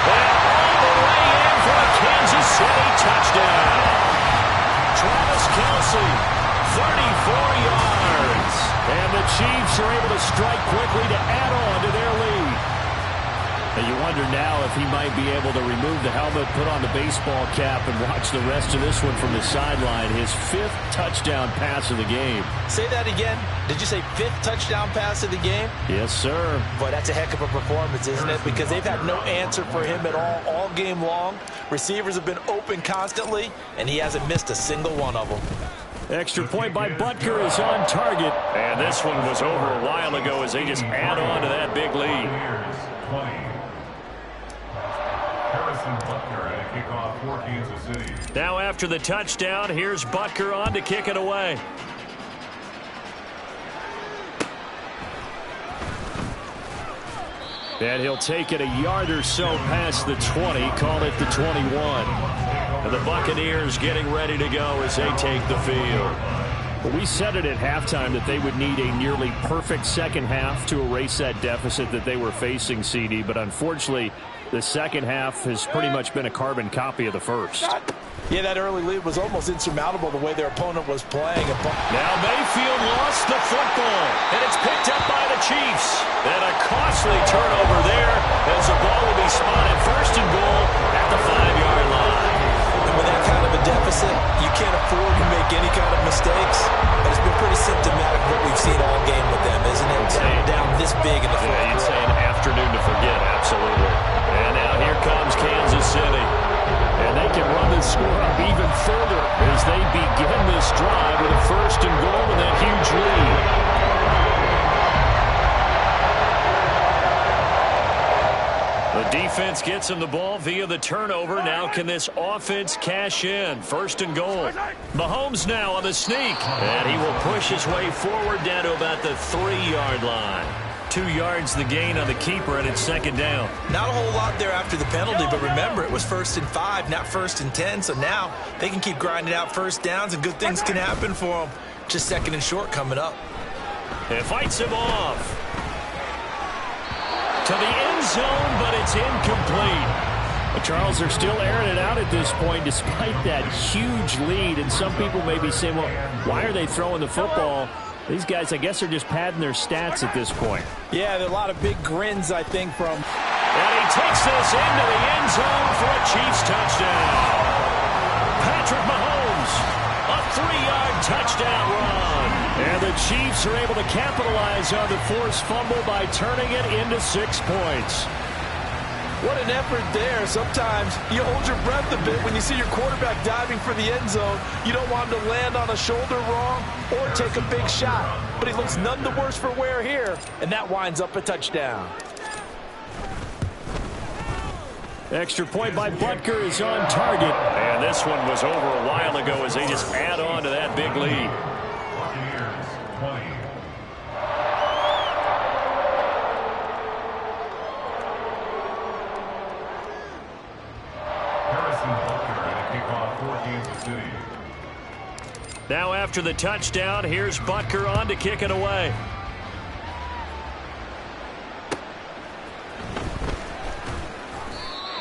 And all the way in for a Kansas City touchdown. Travis Kelce, 34 yards. And the Chiefs are able to strike quickly to add on to their lead. And you wonder now if he might be able to remove the helmet, put on the baseball cap, and watch the rest of this one from the sideline. His 5th touchdown pass of the game. Say that again. Did you say 5th touchdown pass of the game? Yes, sir. Boy, that's a heck of a performance, isn't it? Because they've had no answer for him at all game long. Receivers have been open constantly, and he hasn't missed a single one of them. Extra point by Butker is on target. And this one was over a while ago as they just add on to that big lead. Now after the touchdown, here's Butker on to kick it away. And he'll take it a yard or so past the 20, call it the 21. And the Buccaneers getting ready to go as they take the field. Well, we said it at halftime that they would need a nearly perfect second half to erase that deficit that they were facing, CD, but unfortunately, the second half has pretty much been a carbon copy of the first. Yeah, that early lead was almost insurmountable the way their opponent was playing. Now Mayfield lost the football, and it's picked up by the Chiefs. And a costly turnover there as the ball will be spotted 1st and goal at the 5-yard line. And with that kind of a deficit, you can't afford to make any kind of mistakes. But it's been pretty symptomatic what we've seen all game with them, isn't it? Down this big in the fourth. Yeah, you'd say an afternoon to forget, absolutely. And now here comes Kansas City. And they can run this score up even further as they begin this drive with a 1st and goal and that huge lead. Defense gets him the ball via the turnover. Now can this offense cash in? 1st and goal. Mahomes now on the sneak. And he will push his way forward down to about the 3-yard line. 2 yards the gain on the keeper, and it's 2nd down. Not a whole lot there after the penalty, but remember, it was 1st and 5, not 1st and 10. So now they can keep grinding out first downs, and good things can happen for them. Just 2nd and short coming up. It fights him off. To the end zone, but it's incomplete. But Charles, they're still airing it out at this point despite that huge lead. And some people may be saying, well, why are they throwing the football? These guys, I guess, are just padding their stats at this point. Yeah, there are a lot of big grins, I think, from... And he takes this into the end zone for a Chiefs touchdown. Patrick Mahomes, a 3-yard touchdown run. And the Chiefs are able to capitalize on the forced fumble by turning it into 6 points. What an effort there. Sometimes you hold your breath a bit when you see your quarterback diving for the end zone. You don't want him to land on a shoulder wrong or take a big shot. But he looks none the worse for wear here, and that winds up a touchdown. Extra point by Butker is on target. And this one was over a while ago as they just add on to that big lead. Buccaneers 20. Now after the touchdown, here's Butker on to kick it away.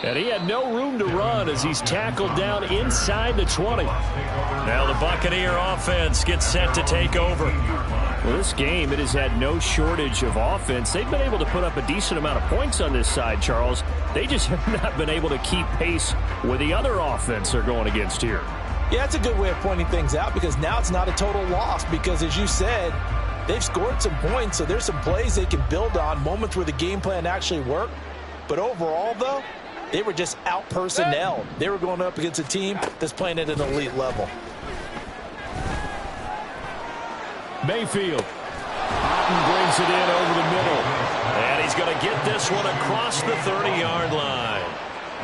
And he had no room to run as he's tackled down inside the 20. Now the Buccaneer offense gets set to take over. Well, this game, it has had no shortage of offense. They've been able to put up a decent amount of points on this side, Charles. They just have not been able to keep pace with the other offense they're going against here. Yeah, it's a good way of pointing things out because now it's not a total loss because, as you said, they've scored some points, so there's some plays they can build on, moments where the game plan actually worked. But overall, though, they were just out-personnel. They were going up against a team that's playing at an elite level. Mayfield. Otten brings it in over the middle. And he's going to get this one across the 30-yard line.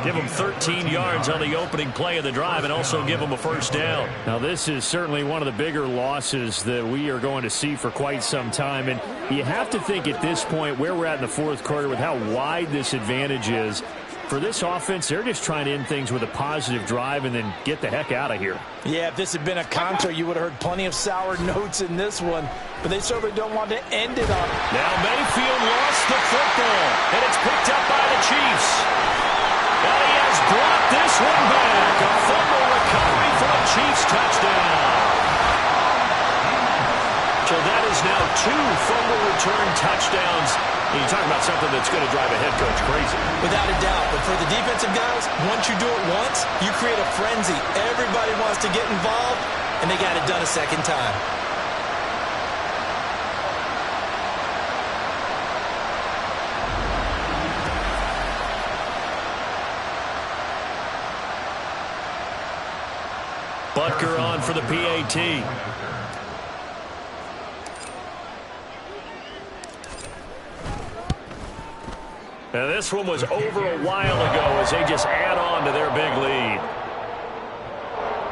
Give him 13 yards on the opening play of the drive and also give him a first down. Now, this is certainly one of the bigger losses that we are going to see for quite some time. And you have to think at this point where we're at in the 4th quarter with how wide this advantage is. For this offense, they're just trying to end things with a positive drive and then get the heck out of here. Yeah, if this had been a concert, you would have heard plenty of sour notes in this one. But they certainly don't want to end it on. Now Mayfield lost the football, and it's picked up by the Chiefs. And he has brought this one back. A fumble recovery for a Chiefs touchdown. So that is now 2 fumble return touchdowns. And you're talking about something that's going to drive a head coach crazy. Without a doubt. But for the defensive guys, once you do it once, you create a frenzy. Everybody wants to get involved, and they got it done a second time. Butker on for the PAT. Now this one was over a while ago as they just add on to their big lead.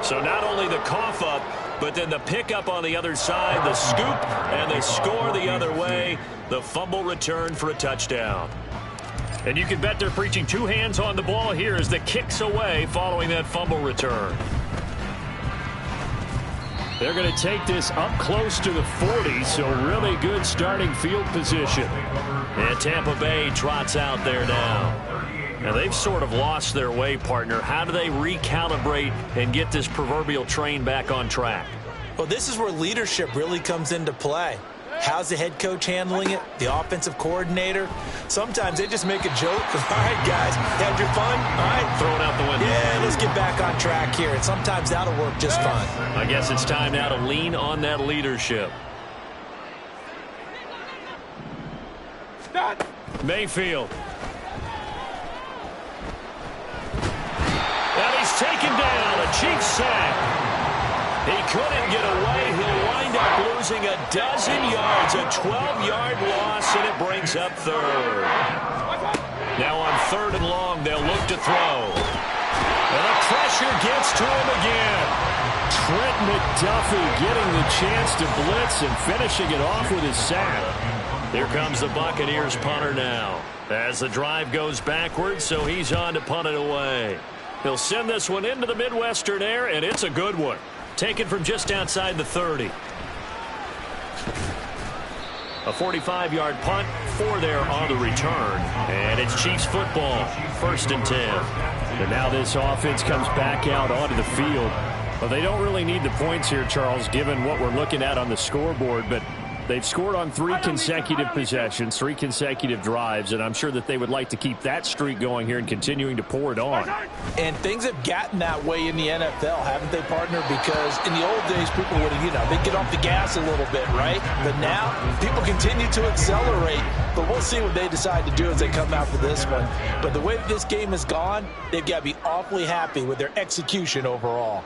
So not only the cough up, but then the pickup on the other side, the scoop, and the score the other way. The fumble return for a touchdown. And you can bet they're preaching 2 hands on the ball here as the kick's away following that fumble return. They're going to take this up close to the 40, so really good starting field position. And Tampa Bay trots out there now. Now they've sort of lost their way, partner. How do they recalibrate and get this proverbial train back on track? Well, this is where leadership really comes into play. How's the head coach handling it? The offensive coordinator? Sometimes they just make a joke. All right, guys, had your fun? All right. Throw it out the window. Yeah, let's get back on track here. And sometimes that'll work just fine. I guess it's time now to lean on that leadership. Mayfield. And he's taken down. A Chiefs sack. He couldn't get away. He'll wind up losing a dozen yards, a 12-yard loss, and it brings up 3rd. Now on 3rd and long, they'll look to throw. And the pressure gets to him again. Trent McDuffie getting the chance to blitz and finishing it off with his sack. Here comes the Buccaneers punter now. As the drive goes backwards, so he's on to punt it away. He'll send this one into the Midwestern air, and it's a good one. Taken from just outside the 30. A 45-yard punt, 4 there on the return. And it's Chiefs football, 1st and 10. And now this offense comes back out onto the field. Well, they don't really need the points here, Charles, given what we're looking at on the scoreboard, but they've scored on 3 consecutive possessions, 3 consecutive drives, and I'm sure that they would like to keep that streak going here and continuing to pour it on. And things have gotten that way in the NFL, haven't they, partner? Because in the old days, people would, they'd get off the gas a little bit, right? But now, people continue to accelerate, but we'll see what they decide to do as they come out for this one. But the way this game has gone, they've got to be awfully happy with their execution overall.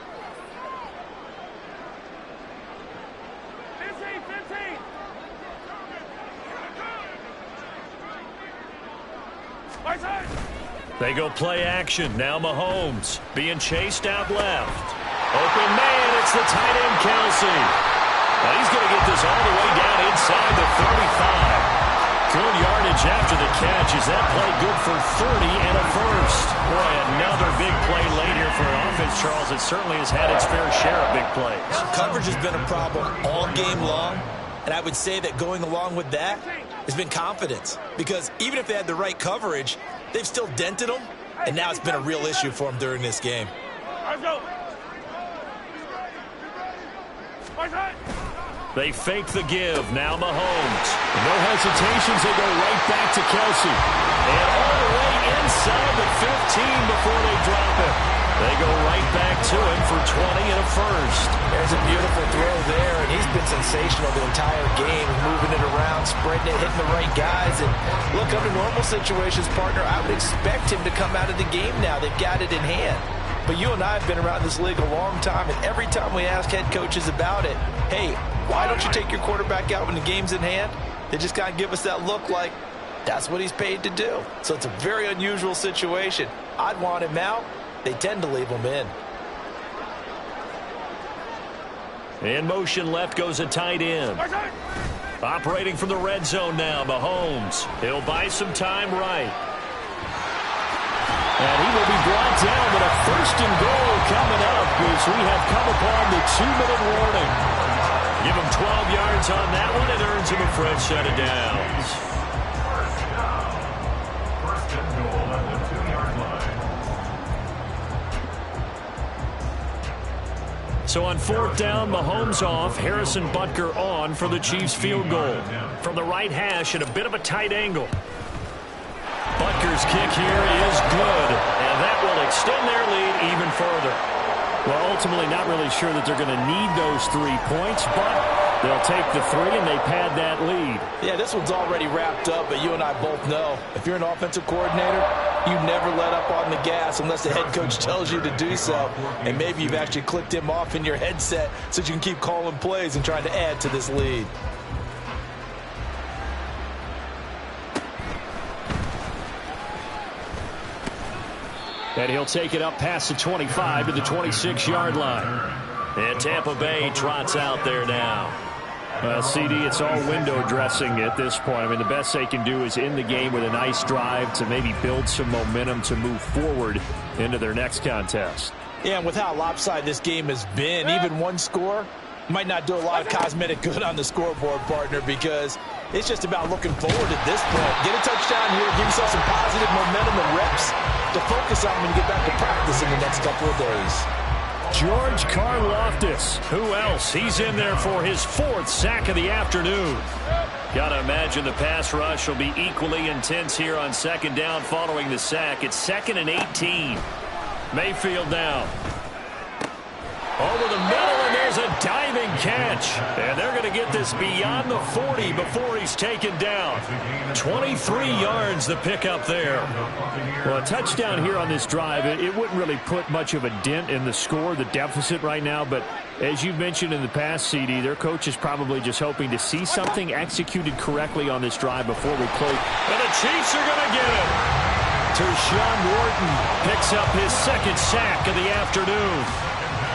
They go play action. Now Mahomes being chased out left. Open man, it's the tight end Kelsey. Now he's going to get this all the way down inside the 35. Good yardage after the catch. Is that play good for 30 and a first? Boy, another big play late here for an offense, Charles. It certainly has had its fair share of big plays. Coverage has been a problem all game long, and I would say that going along with that has been confidence. Because even if they had the right coverage, they've still dented them, and now it's been a real issue for them during this game. They fake the give. Now Mahomes. No hesitations. They go right back to Kelsey. And all the way inside the 15 before they drop it. They go right back to him for 20 and a first. There's a beautiful throw there, and he's been sensational the entire game, moving it around, spreading it, hitting the right guys. And look, under normal situations, partner, I would expect him to come out of the game now. They've got it in hand. But you and I have been around this league a long time, and every time we ask head coaches about it, hey, why don't you take your quarterback out when the game's in hand? They just kind of give us that look like that's what he's paid to do. So it's a very unusual situation. I'd want him out. They tend to leave him in. In motion left goes a tight end. Operating from the red zone now, Mahomes. He'll buy some time right. And he will be brought down with a 1st and goal coming up as we have come upon the 2-minute warning. Give him 12 yards on that one and earns him a fresh set of downs. First and goal at the 2-yard line. So on 4th down, Mahomes off, Harrison Butker on for the Chiefs field goal. From the right hash at a bit of a tight angle. Butker's kick here is good, and that will extend their lead even further. Well, ultimately not really sure that they're going to need those 3 points, but they'll take the 3 and they pad that lead. Yeah, this one's already wrapped up, but you and I both know if you're an offensive coordinator, you never let up on the gas unless the head coach tells you to do so. And maybe you've actually clicked him off in your headset so you can keep calling plays and trying to add to this lead. And he'll take it up past the 25 to the 26-yard line. And Tampa Bay trots out there now. CD, it's all window dressing at this point. I mean, the best they can do is end the game with a nice drive to maybe build some momentum to move forward into their next contest. Yeah, and with how lopsided this game has been, even one score might not do a lot of cosmetic good on the scoreboard, partner, because it's just about looking forward at this point. Get a touchdown here, give yourself some positive momentum and reps to focus on when you get back to practice in the next couple of days. George Karlaftis. Who else? He's in there for his 4th sack of the afternoon. Gotta imagine the pass rush will be equally intense here on 2nd down following the sack. It's 2nd and 18. Mayfield now. Over the middle, and there's a diving catch. And they're going to get this beyond the 40 before he's taken down. 23 yards the pickup there. Well, a touchdown here on this drive, it wouldn't really put much of a dent in the score, the deficit right now. But as you mentioned in the past, CD, their coach is probably just hoping to see something executed correctly on this drive before we play. And the Chiefs are going to get it. Tershawn Wharton picks up his second sack of the afternoon.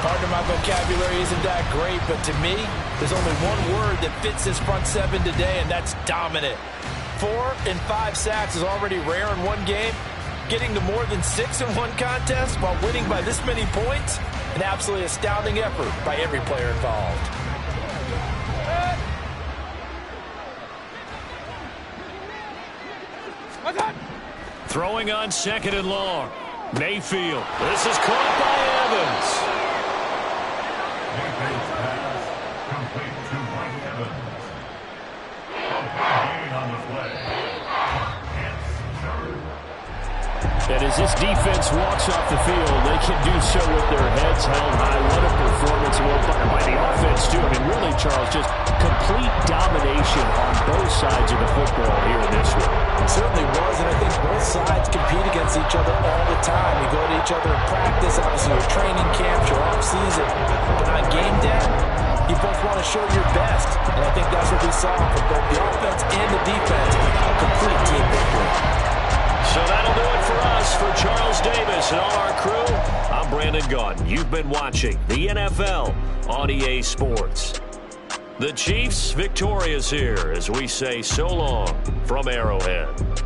Part of my vocabulary isn't that great, but to me, there's only one word that fits this front seven today, and that's dominant. 4 and 5 sacks is already rare in one game. Getting to more than 6 in one contest while winning by this many points, an absolutely astounding effort by every player involved. Throwing on 2nd and long. Mayfield. This is caught by Evans. Mayfield's pass complete to Mike Evans. Gain on the play. And as this defense walks off the field, they can do so with their heads held high. What a performance by the offense, too. I mean, really, Charles, just complete domination on both sides of the football here in this one. It certainly was, and I think both sides compete against each other all the time. You go to each other in practice, obviously your training camps, your off-season. But on game day, you both want to show your best. And I think that's what we saw from both the offense and the defense. A complete team victory. So that'll do it for us. For Charles Davis and all our crew, I'm Brandon Gaudin. You've been watching the NFL on EA Sports. The Chiefs victorious here as we say so long from Arrowhead.